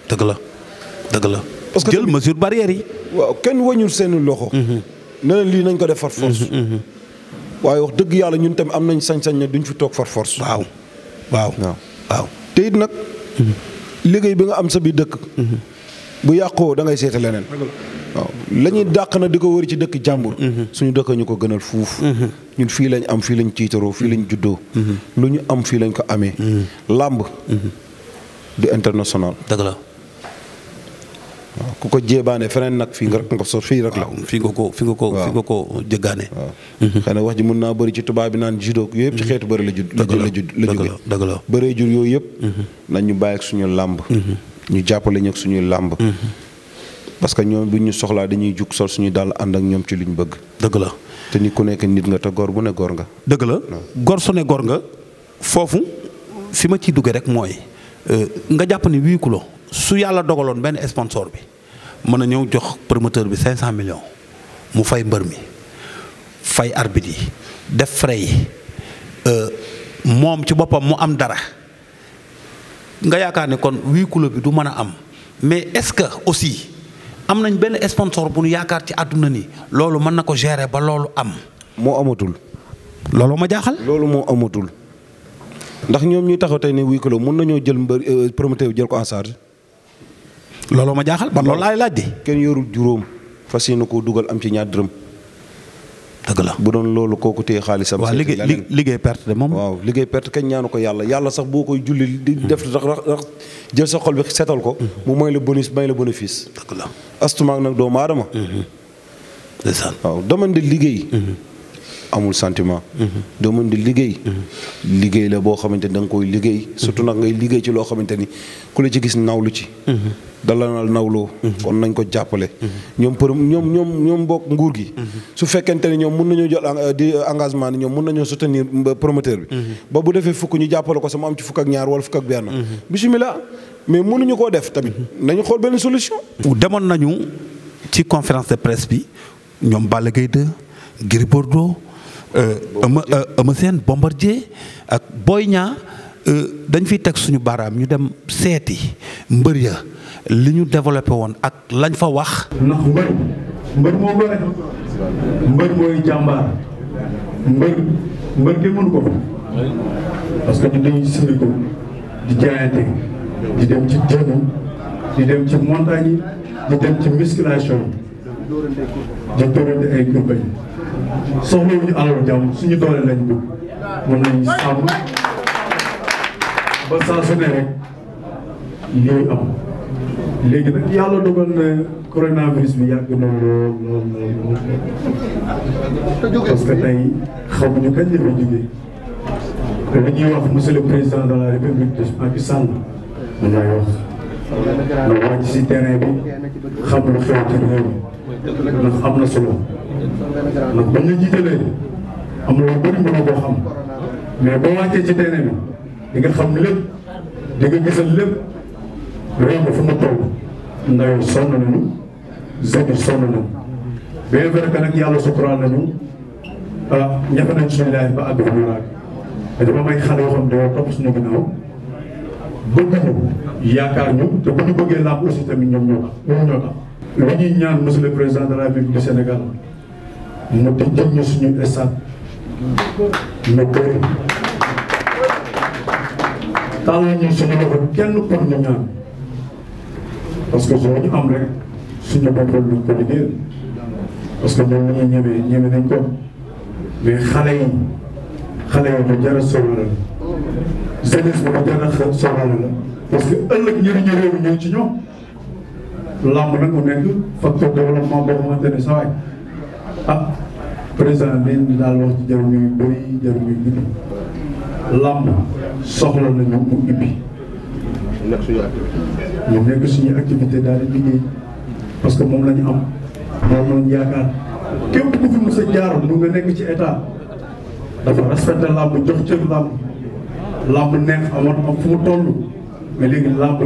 dëgg la dëgg la. parce que jël mesure barrière yi. waaw kenn wañul seen loxo. ne leen lii nañ ko def far force. waaye wax dëgg yàlla ñun tamit am nañ sañ-sañ ne duñ fi toog far force. waaw waaw waaw. te it nag. liggéey bi nga am sa biir dëkk. bu yàqoo da ngay seeta leneen. waaw la ñuy dàq na di ko wëri ci dëkk jàmbur. suñu dëkk ñu ko gënal fuuf. ñun fii lañ am fii lañ ciitaroo fii lañ juddoo. lu ñu am fii lañ ko amee. làmb. du international. dëgg la. waaw ku ko jéebaane feneen nag fii nga rek nga so fii rek la. fi nga ko jëggaane. waaw xëy na wax ji mën naa bëri ci tubaab bi naan judo yooyu yëpp ci xeetu bëri la jóge dëgg la bëree jur yooyu yëpp. nañ ñu bàyyi ak suñu làmb. ñu jàppale ñu ak suñuy làmb. parce que ñoom bu ñu soxlaa dañuy jug sol suñuy dàll ànd ak ñoom ci luñ bëgg. dëgg la te ni ku nekk nit nga te góor bu ne góor nga. dëgg la góor su ne góor nga foofu fi ma ciy duggee rek mooy nga jàpp ni 8 kilos su yàlla dogaloon benn sponsor bi mën a ñëw jox promoteur bi 500 millions mu fay mbër mi fay arbitre yi def frais yi moom ci boppam mu am dara nga yaakaar ne kon 8 kilos bi du mën a am mais est-ce que aussi am nañ benn sponsor bu ñu yaakaar ci àdduna ni loolu mën na ko gérer ba loolu am. moo amatul. loolu ma jaaxal. loolu moo amatul ndax ñoom ñuy taxaw tey ne 8 kilos mën nañoo jël mbër promoteur bi jël ko en charge. looloo ma jaaxal ba loolu laay laaj de. kenn yorul juróom fas yéene koo dugal am ci ñaar dërëm. dëgg la bu doon loolu kooku téye xaalisam. waaw liggéey perte de moom. waaw liggéey perte kañ ñaanu ko yàlla sax boo koy julli di def rax jël sa xol bi seetal ko. mu may la bonus may la bénéfice. dëgg la astumaak nag doomu aadama. ndeysaan waaw domaine de liggéey. amul sentiment. domaine de liggéey. liggéey la boo xamante ni da nga koy liggéey. surtout nag ngay liggéey ci loo xamante ni ku la ci gis nawlu ci. dala nawloo. kon nañ ko jàppale. ñoom bokk nguur gi. su fekkente ni ñoom mun nañoo jël di engagement ni ñoom mun nañoo soutenir promoteur bi. ba bu defee fukk ñu jàppale ko sama am ci fukk ak ñaar wala fukk ak benn. bisimilah mais mënuñu koo def tamit nañu xool benn solution. demoon nañu ci conférence de presse bi ñoom Balla Gaye 2 Gris Bordeaux. Eumeu Sène Bombardier ak Boy Niang dañ fiy teg suñu baaraam ñu dem seeti mbër ya li ñu développé woon ak lañ fa wax. ndax mbër moo bëre mbër mooy jàmbaar mbër kenn mënu ko parce que ñu dañuy simiko di jaayante di dem ci jëmm di dem ci montagne yi di dem ci musculation di torante ay kurbañ soxlawuñu alalu jàmm suñu doole lañ bëgg mën nañu sàmm ba saa su ne rek yooyu am léegi nag yàlla dogal na coronavirus bi yàgg na lool parce que tey xamuñu kañ la fi jógee te li ñuy wax monsieur le président de la république de Macky Sall mën naa wax nga wàcc si terrain bi xam lu xew ci réew mi ndax am na solo ndax bañ la jiitalee am na lu bëri mën a koo xam mais boo wàccee ci terrain bi di nga xam lépp di nga gisal lépp réew mi fu mu toll ndaw sonn nañu jeunes yi sonn nañu bien vrai que nag yàlla suturaal nañu ñafe nañ suñu laaj ba àgg ñu raag mais dafa may xale yoo xam ne dañoo topp suñu ginnaaw bëgg ñu yaakaar ñu te bu ñu bëggee làmb aussi tamit ñoom ñoo tax li ñuy ñaan monsieur le président de la République du Sénégal mu tëjal ñu suñu stade ñu bëri tàllal ñu suñu loxo kenn pour ñu ñaan parce que soo ñu am rek suñu bopp luñ ko liggéeyal parce que ñoom la ñuy ñeme nañ ko mais xale yi lu jar a sóoraale la jeunesse bu ko jar a sóoraale la parce que ëllëg njëriñu réew mi ñëw ci ñoom làmb nag mu nekk facteur développement boo xamante ne saa waay président bi daal wax ci jarul yu bëri jarul yu guddi làmb soxla nañu mu ubbi ñu nekk suñu activité daal di liggéey parce que moom la ñu am moom lañu yaakaar képp ku fi mos a jaar mu nga nekk ci état dafa respecté làmb jox cër làmb neex amoon am fu mu toll mais léegi làmb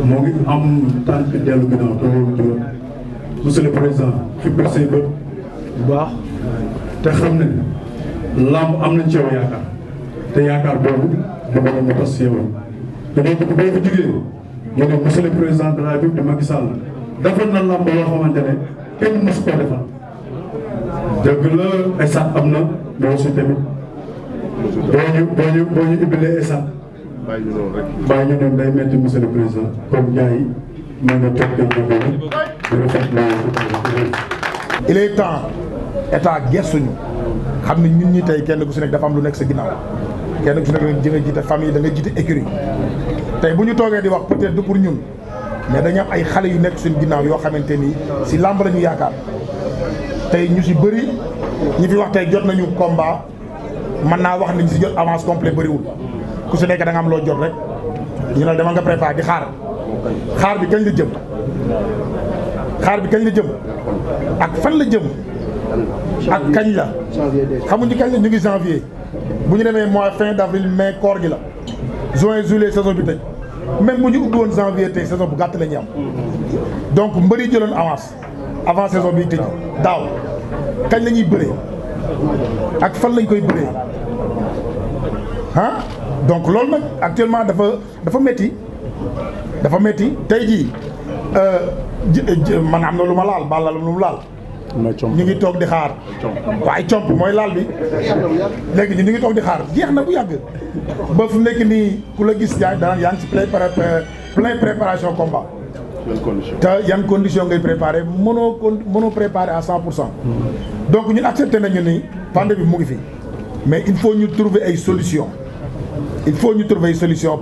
moo ngi am tànk dellu ginnaaw te loolu juróom monsieur le président fi say bët bu baax te xam ne làmb am nañ ci yow yaakaar te yaakaar boobu dama ma tas si yow dañoo bëgg boo ko jugee ñu ne monsieur le président de la République de Macky Sall defal na làmb loo xamante ne kenn mosu koo defal dëgg la esat am na mais aussi tamit boo ñu ibbilee esat bàyyi ñu noonu day metti monsieur le président comme gars yi mën nga toog tey jëfee dina fekk il est temps état gestuñu xam ne ñun ñi tey kenn ku si nekk dafa am lu nekk sa ginnaaw kenn ku si nekk da nga jiite famille da nga jiite écurie tey bu ñu toogee di wax peut-être du pour ñun mais dañu am ay xale yu nekk suñu ginnaaw yoo xamante ni si làmb la ñu yaakaar tey ñu si bëri ñi fi wax tey jot nañu combat mën naa wax nañ si jot avance complet bëriwul ku si nekk da nga am loo jot rek ñu ne dama nga préparé di xaar bi kañ la jëm ak fan la jëm ak kañ la xamuñu kañ la ñu ngi janvier bu ñu demee mois fin d'avril mai koor gi la juin juillet saison bi tëj même bu ñu ubbi woon janvier tey saison bu gàtt la ñu am donc mbëri jëloon avance avant saison bi tëj daaw kañ la ñuy bëree ak fan lañ koy bëree ah donc loolu nag actuellement dafa métti tey jii man am na lu ma laal Balla lu mu laal ñu ngi toog di xaar waaye comp mooy laal bi léegi ñu ngi toog di xaar jeex na bu yàgg ba fu nekk nii ku la gis yaa ngi ci plein préparation combat te yan condition ngay préparé mënoo préparé à 100%. Donc ñun accepté nañu ni pandémie bi mu ngi fi mais il faut ñu trouver ay solution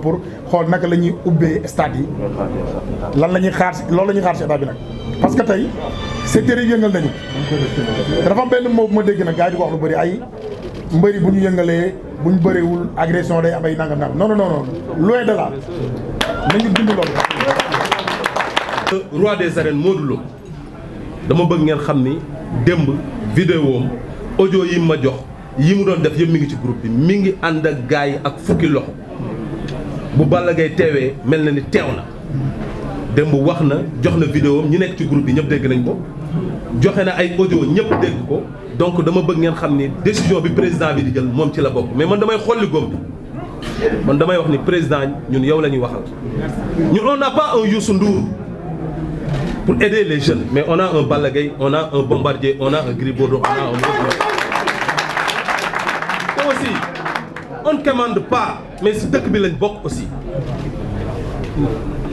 pour xool naka la ñuy ubbee stade yi lan la ñuy xaar loolu la ñuy xaar si état bi nag parce que tey secteur yi yëngal nañu dafa am benn mot bu ma dégg nag gars yi di ko wax lu bëri ay mbëri bu ñu yëngalee bu ñu bëriwul agression day am ay nangam non loin de là nañu dund loolu. Roi des arènes Modou Lo dama bëgg ngeen xam ni démb vidéo am audio yi ma jox yi mu doon def yëpp mi ngi ci groupe bi mi ngi ànd ak gars yi ak fukki loxo bu Balla Gaye teewee mel na ni teew na démb wax na jox na vidéo am ñi nekk ci groupe bi ñëpp dégg nañ ko joxe na ay audio ñëpp dégg ko donc dama bëgg ngeen xam ni décision bi président bi di jël moom ci la bokk mais man damay xolli góom bi man damay wax ni président ñun yow la ñuy waxal ñun on n'a pas un Youssou Ndour pour aider les jeunes mais on a un Balla Gaye on a un Bombardier on a un Gris Bordeaux on a un te aussi on ne commande pas mais si dëkk bi lañ bokk aussi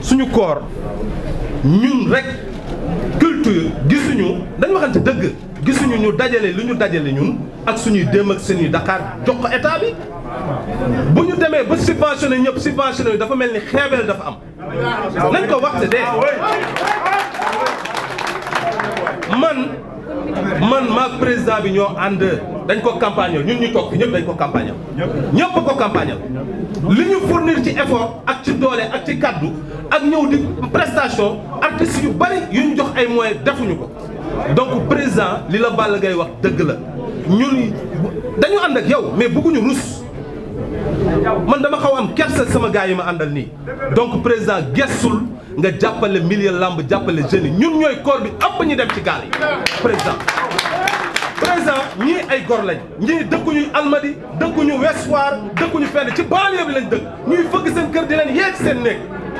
suñu koor ñun rek culture gisuñu dañu waxante dëgg gisuñu ñu dajale lu ñu dajale ñun ak suñuy déem ak suñuy Dakar jox ko état bi bu ñu demee ba subventionné ñëpp subventionné dafa mel ni xeebeel dafa am nañ ko waxte de man maag président bi ñoo ànd dañ ko campagnal ñun ñu toog fi ñëpp dañ ko campagnal ñëpp ko campagnal li ñu fournir ci effort ak ci doole ak ci kaddu ak ñëw di prestation artistes yu bari yu ñu jox ay moyens defuñu ko donc président li la Balla Gaye wax dëgg la ñun dañu ànd ak yow mais bëgguñu rus man dama xaw am kersa sama gars yi ma àndal nii donc président gestul nga jàppale milieu lamb jàppale jeunes yi ñun ñooy corps bi ëpp ñu dem ci gaal yi président ñii ay gor lañ ñii dëkkuñu Almadi dëkkuñu Ouest Foire dëkkuñu fenn ci banlieue bi lañ dëkk ñuy fëgg seen kër di leen yeeg seen néeg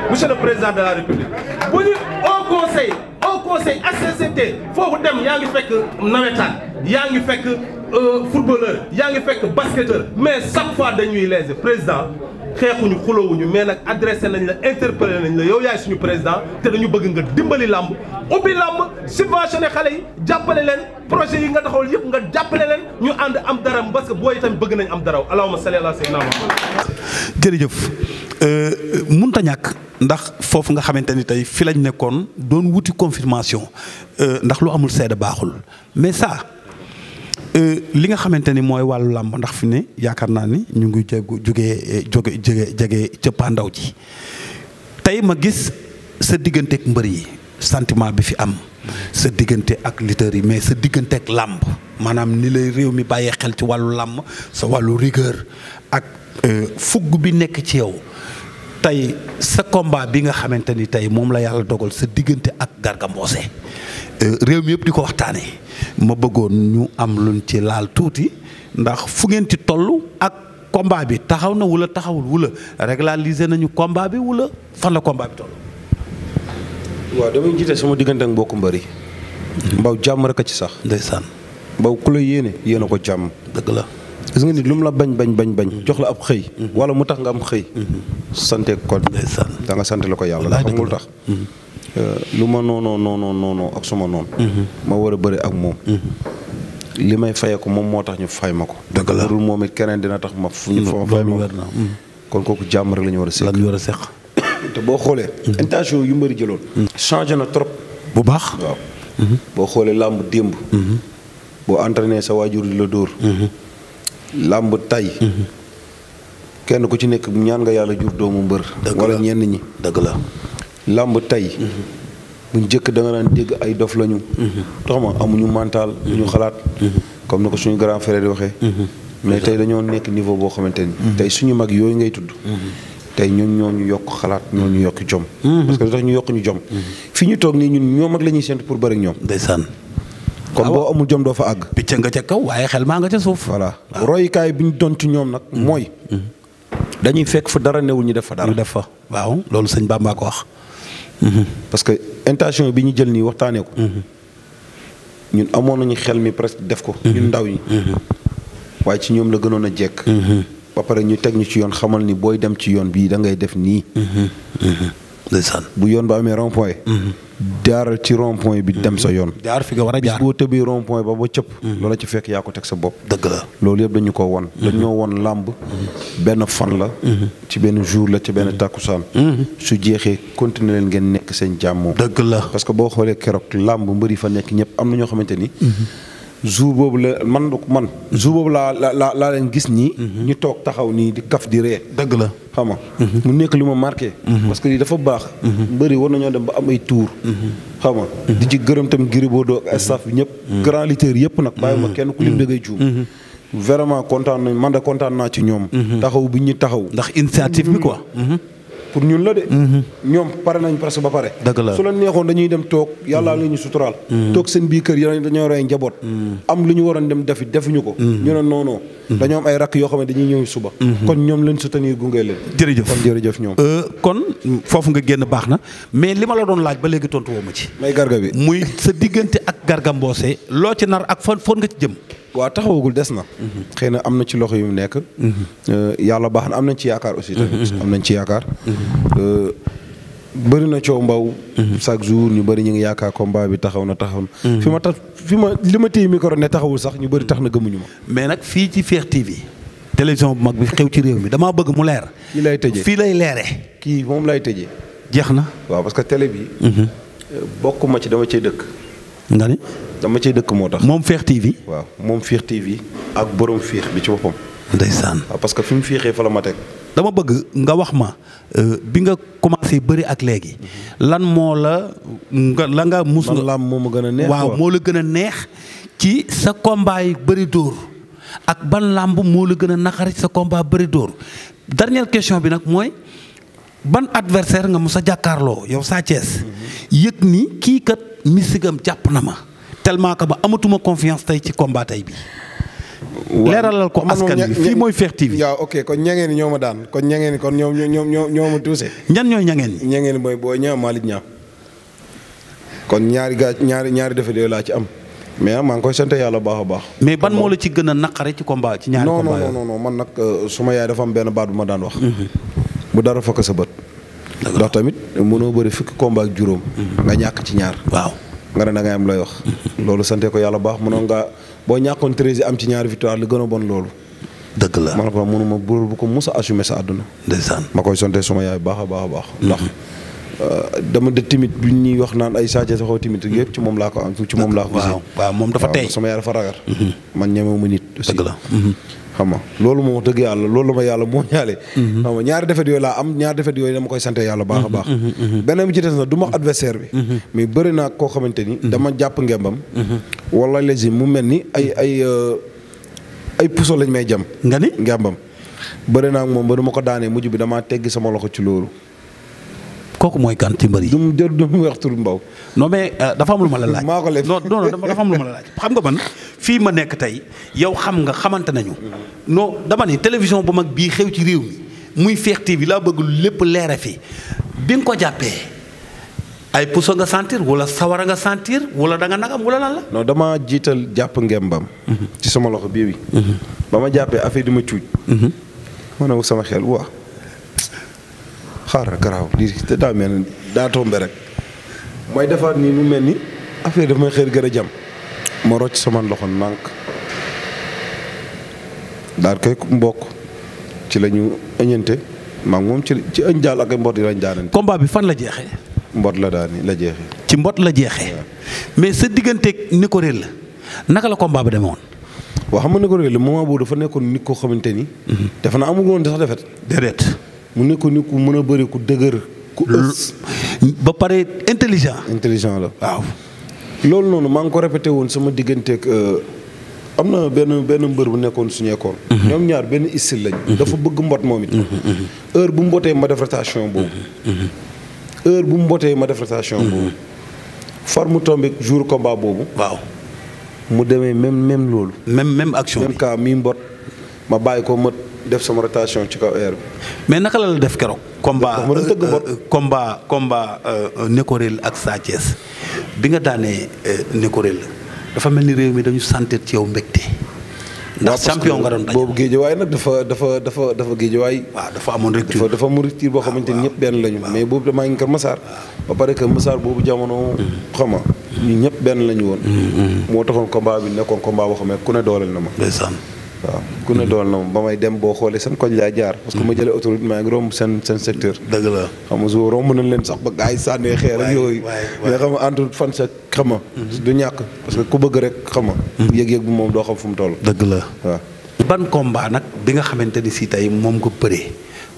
monsieur le président de la république bu ñu au conseil HCCT foofu dem yaa ngi fekk nawetaan yaa ngi fekk footballeur yaa ngi fekk basketteur mais chaque fois dañuy léser président xeexuñu xulowuñu mais nag adressé nañ la interpellé nañ la yow yaay suñu président te dañu bëgg nga dimbali làmb ubbi làmb subventionné xale yi jàppale leen projet yi nga taxawal yëpp nga jàppale leen ñu ànd am dara parce que booy itam bëgg nañ am dara allahumma salli ala sayyidina Muhammad. jërëjëf munta ñàkk ndax foofu nga xamante ni tey fi lañ nekkoon doon wuti confirmation ndax lu amul seede baaxul mais ça li nga xamante ni mooy wàllu làmb ndax fi ne yaakaar naa ni ñu ngi jege cëppaandaw ji tey ma gis sa diggante ak mbër yi sentiment bi fi am sa diggante ak lutteurs yi mais sa diggante ak làmb maanaam ni lay réew mi bàyyee xel ci wàllu làmb sa wàllu rigueur ak fugg bi nekk ci yow tey sa combat bi nga xamante ni tey moom la yàlla dogal sa diggante ak Garga Mbossé réew mi yëpp di ko waxtaanee ma bëggoon ñu am luñ ci laal tuuti ndax fu ngeen ci toll ak combat bi taxaw na wala taxawul wala régulariser nañu combat bi wala fan la combat bi toll. waaw damay jiite sama diggante ak mbokku mbëri mbaw jàmm rek a ci sax. ndeysaan mbaw ku la yéene ko jàmm. dëgg la. gis nga nit lu mu la bañ jox la ab xëy. wala mu tax nga am xëy. sante ko ndeysaan da nga sant la ko yàlla. ndax xamul tax. lu ma noonoo ak suma noonu. ma war a bëri ak moom. li may fayee ko moom moo tax ñu fay ma ko. dëgg la loolu moom it keneen dina tax ma fay ma ko. kon kooku jàmm rek la ñu war a seq. te boo xoolee. intention yu mbëri jëloon. changé na trop. bu baax waaw. boo xoolee làmb démb. boo entraîné sa waajur di la dóor. làmb tay kenn ku ci nekk ñaan nga yàlla jur doomu mbër. wala ñenn ñi. dëgg la. làmb tay bu njëkk da nga daan dégg ay dof lañu. tax ma amuñu mental. ñu xalaat. comme ni ko suñu grand frère di waxee. mais tey dañoo nekk niveau boo xamante ni. tey suñu mag yooyu ngay tudd. tey ñun ñoo ñu yokk xalaat ñoo ñu yokk jom. parce que lu tax ñu yokk ñu jom. fi ñu toog nii ñun ñoom ak la ñuy séntu pour bëri ak ñoom. ndeysaan. kon boo amul jom doo fa àgg. picc nga ca kaw waaye xel maa nga ca suuf. voilà royukaay bi ñu doon ci ñoom nag. mooy. dañuy fekk fa dara newul ñu def fa dara. ñu def fa waaw loolu sëñ Bamba ko wax. parce que intention bi ñu jël nii waxtaanee ko. ñun amoon nañu xel mi presque def ko. ñun ndaw ñi. waaye ci ñoom la gënoon a jekk. ba pare ñu teg ñu ci yoon xamal ni booy dem ci yoon bii da ngay def nii. ndeysaan bu yoon ba amee rond point. jaaral ci rond point bi dem sa yoon. jaar fi nga war a jaar bis boo tëbee rond point ba cëpp. loola ci fekk yaa ko teg sa bopp. dëgg la loolu yëpp dañu ko won dañoo won làmb. benn fan la. ci benn jour la ci benn tàkkusaan. su jeexee continuer leen ngeen nekk seen jàmmoo. dëgg la parce que boo xoolee keroog làmb mbëri fa nekk ñëpp am na ñoo xamante ni. jour boobu la man jour boobu laa leen gis nii. ñu toog taxaw nii di kaf di ree. dëgg la xam nga mu nekk li ma marqué. parce que lii dafa baax. mbëri war nañoo dem ba am ay tour xam nga di ci gërëm tam Gris Bordeaux ak staff bi ñëpp. grand lutteur yëpp nag bàyyi ma kenn ku lim da ngay juum. vraiment kontaan nañ man de kontaan naa ci ñoom. taxaw bi ñu taxaw. ndax initiative bi quoi. pour ñun la de. ñoom pare nañ presque ba pare. dëgg la su la neexoon dañuy dem toog yàllaa la ñu suturaal. toog seen biir kër yi dañoo rey njaboot. am lu ñu waroon dem defuñu ko. ñu ne non dañoo am ay rakk yoo xam ne dañuy ñëw suba. kon ñoom leen soutenir gunge leen. jërëjëf kon jërëjëf ñoom. kon foofu nga génn baax na mais li ma la doon laaj ba léegi tontu woo ma ci. may Garga bi muy sa diggante ak Garga Mbossé loo ci nar ak fan nga ci jëm. waaw taxawagul des na. xëy na am na ci loxo yu mu nekk. yàlla baax na am nañ ci yaakaar aussi. am nañ ci yaakaar. bëri na coow mbaw. chaque jour ñu bëri ñu ngi yaakaar combat bi taxaw na. li ma téye micro ne taxawul sax ñu bëri tax na gëmuñu ma. mais nag fii ci Fekh TV télévision bu mag bi xew ci réew mi damaa bëgg mu leer. fii lay tëjee fii lay leeree. kii moom lay tëjee. jeex na. waaw parce que télé bi. bokkuma ci dama cay dëkk. nga ni. dama cay dëkk moo tax. moom Fekh TV. waaw moom Fekh TV ak borom Fekh bi ci boppam. ndeysaan. waaw parce que fi mu féexee fa la ma teg. dama bëgg nga wax ma bi nga commencé bëri ak léegi lan moo la nga mus nga làmb moo ma gën a neex. waaw moo la gën a neex ci sa combat yi bëri dóor ak ban làmb moo la gën a naqari ci sa combat bëri dóor dernière question bi nag mooy ban adversaire nga mus a jàkkaarloo yow Sa Thiès yëg ni kii kat misigam jàpp na ma tellement que ba amatuma confiance tey ci combat tey bi. leeralal ko askan bi fii mooy Fekh TV. waaw ok kon ñangeen ni ñoo ma daan kon ñangeen ni kon ñoo ma tuuse. ñan ñooy ñangeen ñi. ñangeen mooy Boy Niang Malick Niang kon ñaari defe yooyu laa ci am mais maa ngi koy sant yàlla baax a baax. mais ban moo la ci gën a naqare ci combat ci ñaari combat yooyu. non man nag suma yaay dafa am benn baat bu ma daan wax. bu dara fakk sa bët. ndax tamit mënoo bëri fukki combat ak juróom. nga ñàkk ci ñaar. waaw nga ne da ngay am looy wax. loolu sante ko yàlla baax mënoon nga boo ñàkkoon 13 am ci ñaari victoire li gën a bon loolu. dëgg la ma ne ko mënuma bu ko mus a assumer sa àdduna. ndeysaan ma koy sante suma yaay baax a baax a baax. ndax dama de timit bi ñuy wax naan ay Sa Thiès waxoo timit yëpp ci moom laa ko am ci moom laa ko. waaw moom dafa tey sama yaay dafa ragal. man ñemewu ma nit. aussi dëgg la. xam nga loolu moom wax dëgg yàlla loolu la ma yàlla moo ñaale. xam nga ñaari defet yooyu laa am ñaari defet yooyu dama koy sant yàlla baax a baax. beneen bi ci des na du ma adversaire bi. mais bëri naa koo xamante ni. dama jàpp ngembam. wala léegi mu mel ni ay puso lañ may jam. nga ni ngembam. bëri naa ak moom ba du ma ko daanee mujj bi damaa teggi sama loxo ci loolu. kooku mooy kan ci mbër yi. du mu wax tur Mbaw. non mais dafa am lu ma la laaj. maa ko lekk non dafa am lu ma la laaj. xam nga man fii ma nekk tey yow xam nga xamante nañu. non dama ne télévision bu mag bii xew ci réew mi muy Fekh TV laa bëgg lépp leere fi bi nga ko jàppee ay puso nga sentir wala sawara nga sentir wala da nga nagam wala lan la. non dama jiital jàpp ngembam. ci sama loxo bii bi. ba ma jàppee affaire di ma cuuj. ma ne sama xel waa. xaaral garaaw lii te daa mel ni daa tombé rek mooy defaat nii mu mel ni affaire daf may xëy gën a jam ma rocc sama loxo nànk daal koy mbokk ci la ñu ëññante maa ngi moom ci ëñ daal ak ay mbot yi lañ daanante. combat bi fan la jeexee. mbot la daani la jeexee. ci mbot la jeexee. mais sa digganteeg Nico Réel la naka la combat bi demee woon. waaw xam nga Nico Réel moment boobu dafa nekkoon nit koo xamante ni. dafa na amul woon sax defet déedéet. mu nekkoon nit ku mën a bëri ku dëgër ku ës. ba pare intelligent. intelligent la waaw. loolu noonu maa ngi ko répété woon sama digganteeg am na benn mbër bu nekkoon suñu école. ñoom ñaar benn style lañ. dafa bëgg mbot moom it. heure bu mbotee ma def rotation boobu. heure bu mbotee ma def rotation boobu. far mu tombé jour combat boobu. waaw. mu demee même loolu. même action même cas mi mbot ma bàyyi ko ma def sama rotation ci kaw air bi. mais naka la def keroog. combat Nico Réel ak Sa Thiès bi nga daanee Nico Réel dafa mel ni réew mi dañu sentir ci yow mbégte. ndax champion nga doon daj. boobu géejewaay nag dafa géejewaay. waaw dafa amoon rupture. dafa mu rupture boo xamante ni ñëpp benn lañu. mais boobu damaa ngi Kër Massar. ba pare que Massar boobu jamono. xam nga ñun ñëpp benn lañu woon. moo taxoon combat bi nekkoon combat boo xam ne ku ne dooleel na ma. ndeysaan. waaw ku ne dool na moom ba may dem boo xoolee seen koñ laa jaar. parce que ma jëlee autoroute maa ngi romb seen secteur. dëgg la xam nga su romb nañ leen sax ba gars yi sànnee xeer ak yooyu. mais xam nga entre fan sa xam nga du ñàkk parce que ku bëgg rek xam nga. yëg-yëg bi moom doo xam fu mu toll. dëgg la waaw. ban combat nag bi nga xamante ni si tey moom nga bëree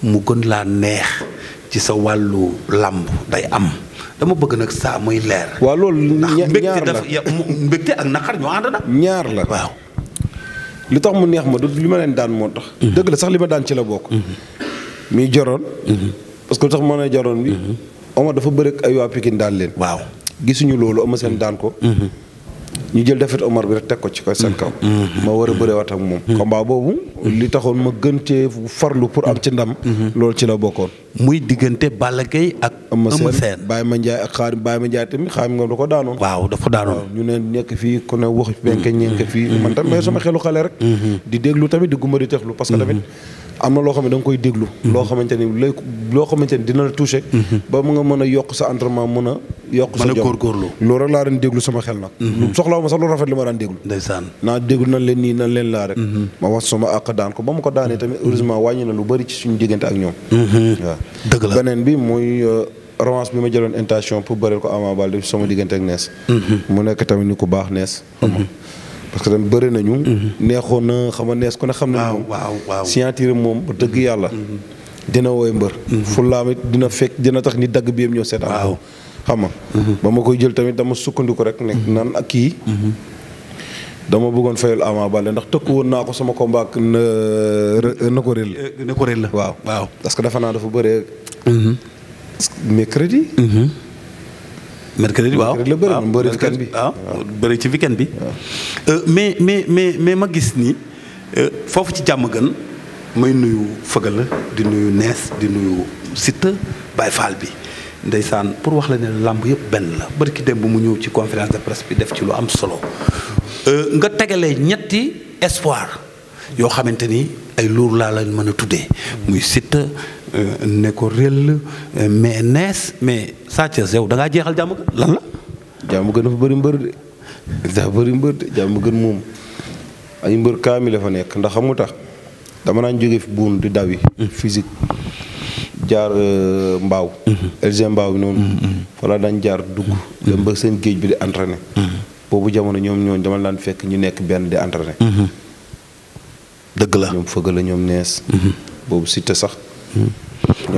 mu gën laa neex ci sa wàllu làmb day am dama bëgg nag saa muy leer. waaw loolu ñaar la mbégte ak naqar ñoo ànd nag. ñaar la waaw. li tax mu neex ma du li ma leen daan moo tax. dëgg la sax li ma daan ci la bokk. mi joroon. parce que lu tax ma ne joroon bi. Omar dafa bëri ak ay waa Pikine daan leen. waaw gisuñu loolu ama seen daan ko. ñu jël defet Omar bi rek teg ko ci ko seen kaw. ma war a bëree waat ak moom. combat boobu li taxoon ma gën cee farlu pour am ci ndam. loolu ci la bokkoon. muy diggante Balla Gaye ak. Eumeu Sène Baye Ma Ndiaye ak Xaadim Baye Ma Ndiaye tamit Xaadim nga da ko daanoon. waaw dafa daanoon. ñu ne nekk fii ku ne wax benn ñeent fii. man tamit mais sama xelu xale rek. di déglu tamit di gumba di texlu parce que tamit. am na loo xam ne da nga koy déglu. loo xamante ni loo xamante ni dina la touché. ba mu nga mën a yokk sa entraînement mën a. yokk sa jom mën a góorgóorlu. loolu rek laa daan déglu sama xel nag. soxla ma sax lu rafet li ma daan déglu. ndeysaan. naa déglu nan leen nii nan leen laa rek. ma wax sama àq daan ko ba ma ko daanee tamit heureusement wàññi na lu bëri ci suñu diggante ak ñoom. waaw dëgg la beneen bi muy revanche bi ma jëloon intention pour bëreel ko Ama Baldé sama diggante ak Nees. mu nekk tamit ni ku baax Nees. parce que tamit bëri nañu. neexoon na xam nga Nees ku ne xam nañu. waaw signature moom ba dëgg yàlla. dina woy mbër. fullaam it dina tax ni dagg bi yëpp ñëw seetaan. waaw xam nga. ba ma koy jël tamit dama sukkandiku rek nekk naan ak kii. dama bëggoon fayal Ama Baldé ndax tëkku woon naa ko sama combat ak Nico Réel. Nico Réel la waaw. parce que dafa naa dafa bëree. mercredi. mercredi waaw la bëri weekend bi waaw bëri ci weekend bi. mais ma gis ni foofu ci jàmm gën may nuyu Fëgala di nuyu Nees di nuyu Siteu Baye Fall bi ndeysaan pour wax la ne làmb yëpp benn la bari ki dem bu mu ñëw ci conférence de presse bi def ci lu am solo nga tegalee ñetti espoir yoo xamante ni ay luur laa lañ mën a tuddee muy Siteu Nico Réel mais Nees mais Sa Thiès yow da ngaa jeexal jàmm gën lan la. jàmm gën dafa bëri mbër de dafa bëri mbër de jàmm gën moom ay mbër kaami la fa nekk ndax xam nga tax dama naan jóge fi buun di dawi physique jaar mbaaw LG mbaaw bi noonu wala daan jaar dugg dem ba seen géej bi di entraîné boobu jamono ñoom dama daan fekk ñu nekk benn di entraîné dëgg la ñoom fëgg la ñoom nees. boobu Siteu sax.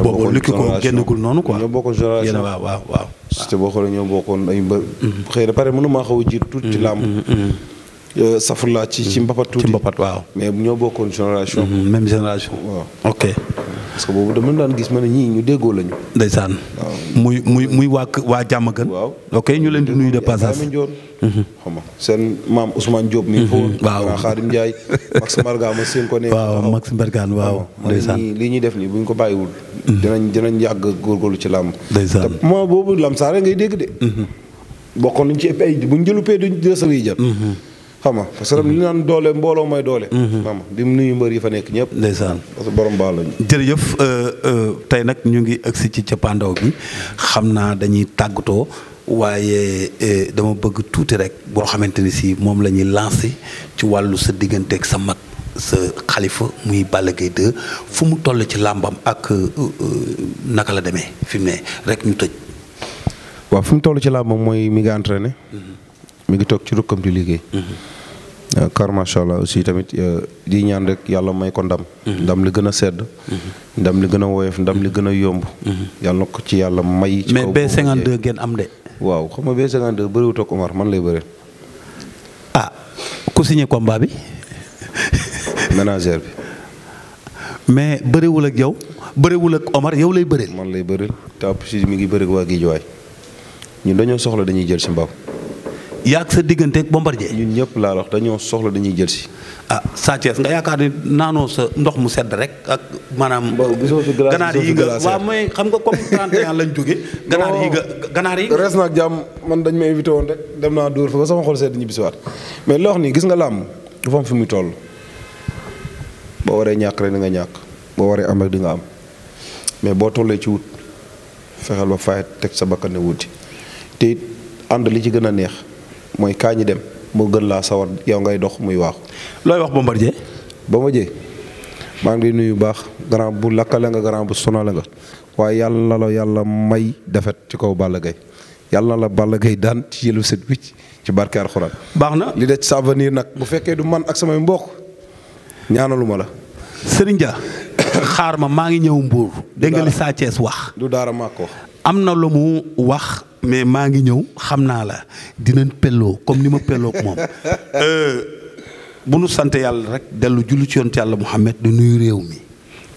boobu lu ki ko génnagul noonu quoi. ñoo bokkoon génération waaw. Siteu boo xoolee ñoo bokkoon ay mbër. xëy na pare mënu maa xaw a jiitu tuuti ci làmb. safurlaa ci mbapat tuuti. ci mbapat waaw. mais ñoo bokkoon génération. même génération. waaw ok. parce que boobu dama daan gis ma ne ñii ñu déggoo lañu. ndeysaan. muy waa jàmm gën. waaw ok ñu leen di nuyu de passage. xam nga seen maam Ousmane Diop. mi ngi foofu. waaw Khadim Ndiaye. Max Mbargane ma seen ko ne. waaw Max Mbargane waaw. ndeysaan lii ñuy def nii bu ñu ko bàyyiwul. dinañ yàgg góorgóorlu ci làmb. ndeysaan te moo boobu lamsaare ngay dégg de. bokkoon nañ ci ëpp ay bu ñu jëlu pay duñ dee sa yi jël. xam nga parce que li naan doole mbooloo mooy doole. xam nga di mu nuyu mbër yi fa nekk ñëpp. ndeysaan parce que borom baal lañu. jërëjëf tey nag ñu ngi agsi ci cappaandaw bi xam naa dañuy tàggatoo waaye dama bëgg tuuti rek boo xamante ni si moom la ñuy lancé ci wàllu sa digganteeg sa mag sa xalifa muy Balla Gaye 2 fu mu toll ci làmbam ak naka la demee fi mu ne rek ñu tëj. waaw fu mu toll ci làmbam mooy mi ngi entraîné. mi ngi toog ci rukkam di liggéey. car macha allah aussi tamit di ñaan rek yàlla may ko ndam. ndam li gën a sedd. ndam li gën a woyof ndam li gën a yomb. yàlla na ko ci yàlla may. ci kaw mais B52 ngeen am de. waaw xam nga B52 bëriwut ak Omar man lay bëreel. ah ku signé combat bi. ménagère bi. mais bëriwul ak yow bëriwul ak Omar yow lay bëreel. man lay bëreel te si mi ngi bëri waa Guédiawaye ñun dañoo soxla dañuy jël si mbaaw. yaa ak sa digganteeg Bombardier. ñun ñëpp laa wax dañoo soxla dañuy jël si. ah Sa Thiès nga yaakaar ni naanoo sa ndox mu sedd rek ak maanaam. ganaar yi nga waaw mooy xam nga comme 31 lañ jóge ganaar yi. res nag jàmm man dañ ma invité woon rek dem naa dóor fa ba sama xol sedd ñibbisiwaat mais loo xam ni gis nga làmb dafa am fi muy toll. boo waree ñàkk rek di nga ñàkk boo waree am rek di nga am mais boo tollee ci wut fexeel ba fayet teg sa bakkan ne wuti te it ànd li ci gën a neex. mooy kaa ñi dem moo gën laa sawar yow ngay dox muy waaxu. looy wax Bombardier. maa ngi nuyu bu baax grand bu lakkale nga grand bu sonale nga waaye yàlla na la yàlla may defet ci kaw Balla Gaye yàlla na la Balla Gaye daan ci yëlu set wicc ci barke Alxuraan. baax na li des sa avenir nag bu fekkee du man ak samay mbokk ñaanaluma la. Serigne Dia xaar ma maa ngi ñëw Mbour. dégg nga li Sa Thiès wax. du daara maa ko wax. am na lu mu wax. mais maa ngi ñëw xam naa la dinañ pelloo comme ni ma pelloo ak moom bu nu sant yàlla rek dellu jullu ci yoon ci yàlla Mouhamed du nuyu réew mi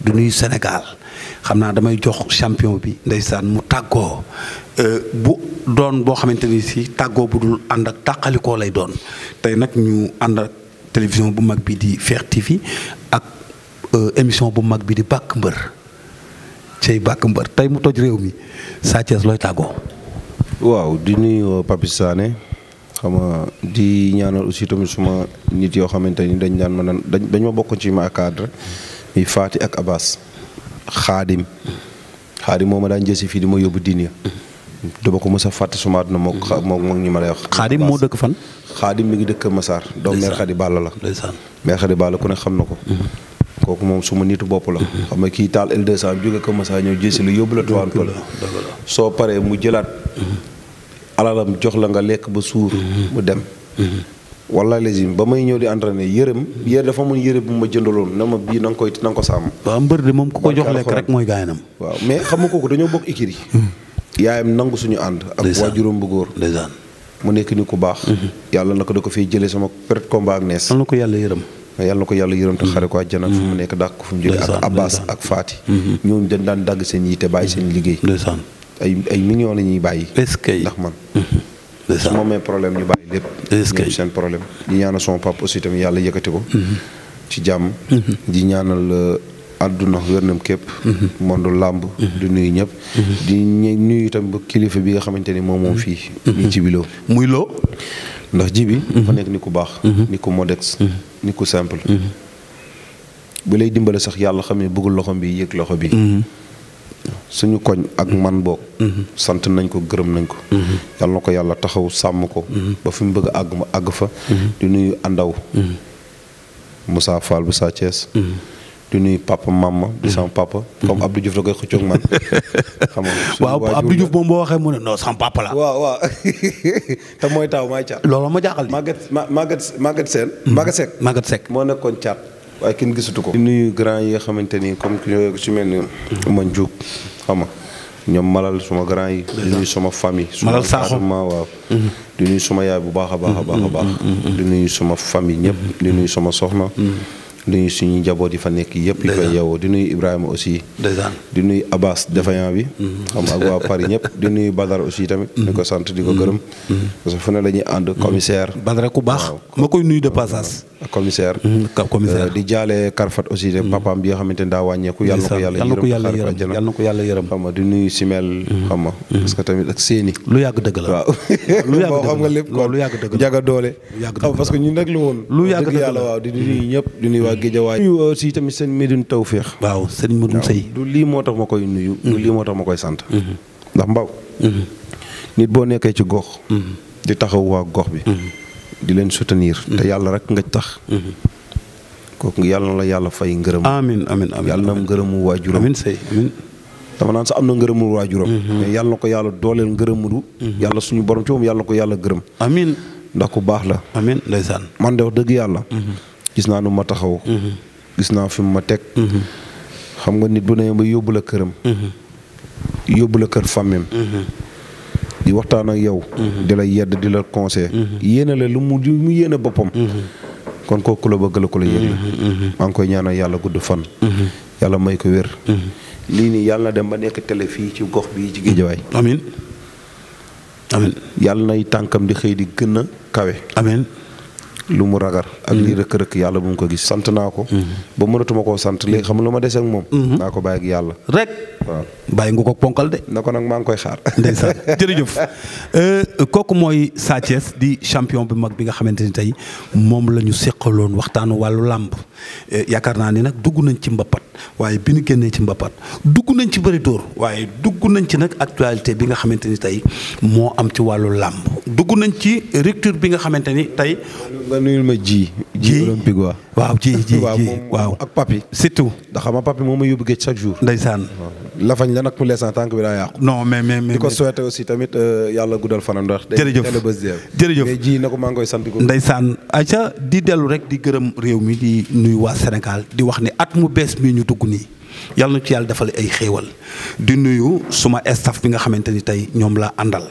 du nuyu Sénégal xam naa damay jox champion bi ndeysaan mu tàggoo bu doon boo xamante ni si tàggoo bu dul ànd ak tàqalikoo lay doon tey nag ñu ànd ak télévision bu mag bi di Fekh TV ak émission bu mag bi di Bàkk Mbër cey Bàkk Mbër tey mu toj réew mi Sa Thiès looy tàggoo. waaw di nuyu Papi Sané xam nga di ñaanal aussi tamit suma nit yoo xamante ni dañ daan mën a dañ ma bokk ci ma cadre muy Fati ak Abbas Xaadim moo ma daan jësi fii di ma yóbbu diine dama ko mës a fàtte suma àdduna moom ñi ma lay wax. Xaadim moo dëkk fan. Xaadim mi ngi dëkk Massar. doom mère Khady Balla la. mère Khady Balla ku ne xam na ko. kooku moom suma nitu bopp la. xam nga kii taal L200 jóge ko Massar ñëw jësi lu yóbbu la Tivaouane Peulh. soo paree mu jëlaat. alalam jox la nga lekk ba suur mu dem wala légime ba may ñëw di entraîné yére dafa mun yére bu ma jëndaloon na ma bii na nga ko sàmm. waaw mbër de moom ku ko jox lekk rek mooy gaynam. waaw mais xam nga kooku dañoo bokk écurie yaayam nangu suñu ànd ak waajuram bu góor mu nekk ni ku baax yàlla na ko da ko fiy jëlee sama peut-être combat ak nees. yàlla na ko yàlla yërëm. yàlla na ko yàlla yërëm te xare ko àjjana fu mu nekk dàq ko fu mu jógee ak Abbas ak Fati ñooñu dañ daan dagg seen yitte bàyyi seen liggéey ay millions la ñuy bàyyi. est-ce que ndax man. su ma amee problème ñu bàyyi lépp. est-ce que seen problème. di ñaanal son papa aussi tamit yàlla yëkkati ko. ci jàmm. di ñaanal àdduna wérnam képp. monde làmb. di nuyu ñëpp. di nuyu itam ba kilifa bi nga xamante ni moom fii. ñu ci biloo. muy loo. ndax ji bi. dafa nekk ni ku baax. ni ku modeste. ni ku simple. bu lay dimbale sax yàlla xam ne bëggul loxo bi yëg loxo bi. suñu koñ ak man boog. sant nañ ko gërëm nañ ko. yàlla na ko yàlla taxaw sàmm ko. ba fi mu bëgg a àgg ma àgg fa. di nuyu Andaw. Moussa Fall bu Sa Thiès. di nuyu papa mama di sama papa. comme Abdou Diouf da koy xëccoog man. xam nga waaw Abdou Diouf moom boo waxee mu ne non sama papa la. waaw te mooy taw maay caat. loolu ma jaaxal di. Maguette Sène. Maguette Seck Maguette Seck moo nekkoon caat. waaye kenn gisatu ko. di nuyu grand yi nga xamante ni comme ku ci mel ni man Diouf xam nga ñoom Malal suma grand yi. di nuyu sama famille. Malal Sakho waaw. di nuyu suma yaay bu baax a baax a baax a baax. di nuyu suma famille ñëpp. di nuyu sama soxna. di nuyu suñu njaboot yi fa nekk yëpp. yi fa yeewoo di nuyu Ibrahima aussi. di nuyu Abbas défaillant bi. xam nga ak waa Paris ñëpp di nuyu Badara aussi tamit. di ko sant di ko gërëm. parce que fu ne la ñuy ànd commissaire. Badara ku baax ma koy nuyu de passage. commissaire. di jaale Karfat aussi de papaam bi nga xamante ne daa wàññeeku. yàlla na ko yàlla yërëm yàlla na ko yàlla yërëm. xam nga di nuyu Simel. xam nga parce que tamit ak Séni. lu yàgg dëgg la waaw. lu yàgg dëgg la xam nga lépp kon lu yàgg dëgg la jaga doole. xam parce que ñun rek la woon. lu yàgg dëgg la yàlla waaw di nuyu ñëpp di nuyu waa Géejawaay. di nuyu aussi tamit seen Médoune Tawféex. waaw sëñ Médoune Sey. du lii moo tax ma koy nuyu. du lii moo tax ma koy sant. ndax Mbaw. nit boo nekkee ci gox. di taxaw waa gox bi. di leen soutenir. te yàlla rek nga tax. kooku yàlla na la yàlla fay ngërëm. amiin amiin amiin yàlla na am ngërëmu waajuram. amiin Sey amiin. dama naan sax am na ngërëmul waajuram. mais yàlla na ko yàlla dooleel ngërëmulu. yàlla suñu borom ci moom yàlla na ko yàlla gërëm. amiin. ndax ku baax la. amiin ndeysaan. man de wax dëgg yàlla. gis naa nu ma taxaw. gis naa fi mu ma teg. xam nga nit bu ne ba yóbbu la këram. yóbbu la kër famem di waxtaan ak yow. di la yedd di la conseil. yéene la lu mu yéene boppam. kon kooku la bëgg la ko la yëg la. maa ngi koy ñaanal yàlla gudd fan. yàlla may ko wér. lii nii yàlla na dem ba nekk télé fii ci gox bii ci Géejawaay. amiin amiin. yàlla nay tànkam di xëy di gën a kawe. amiin. lu mu ragar ak lii rëkk-rëkk yàlla bu mu ko gis. sant naa ko. ba mënatuma koo sant léegi xam lu ma des ak moom. naa ko bàyyi ak yàlla. rek. waaw bàyyi nga ko ponkal de. na ko nag maa ngi koy xaar. ndeysaan jërëjëf kooku mooy Sa Thiès di champion bu mag bi nga xamante ni tey moom la ñu seqaloon waxtaanu wàllu làmb yaakaar naa ni nag dugg nañ ci mbapat waaye bi ñu génnee ci mbapat dugg nañ ci bëri dóor waaye dugg nañ ci nag actualité bi nga xamante ni tey moo am ci wàllu làmb dugg nañ ci rupture bi nga xamante ni tey. nga nuyul ma ji olympique waa. waaw ji waaw ak papi surtout. ndax xam nga papi moo ma yóbbu géej chaque jour. ndeysaan. lafañ la nag pour l'instant tànk bi daa yàqu. non mais di ko souhaité aussi tamit yàlla guddal fanam ndax. jërëjëf jërëjëf mais ji na ko maa ngi koy sant ko. ndeysaan ayca di dellu rek di gërëm réew mi di nuyu waa Sénégal di wax ni at mu bees mi ñu dugg nii yàlla na ci yàlla defal ay xéewal di nuyu suma staff bi nga xamante ni tey ñoom laa àndal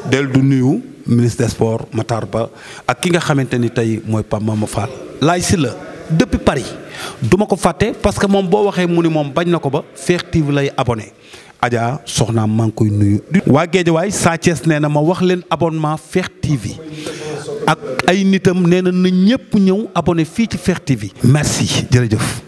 del du nuyu ministre des sports Matar Ba ak ki nga xamante ni tey mooy Pape Mama Fall laay si la depuis Paris duma ko fàtte parce que moom boo waxee mu ni moom bañ na ko ba Fekh TV lay abonné Adja soxnaam maa ngi koy nuyu. waa Géejawaay Sa Thiès nee na ma wax leen abonnement Fekh TV ak ay nitam nee na ñëpp ñëw abonné fii ci Fekh TV. merci jërëjëf.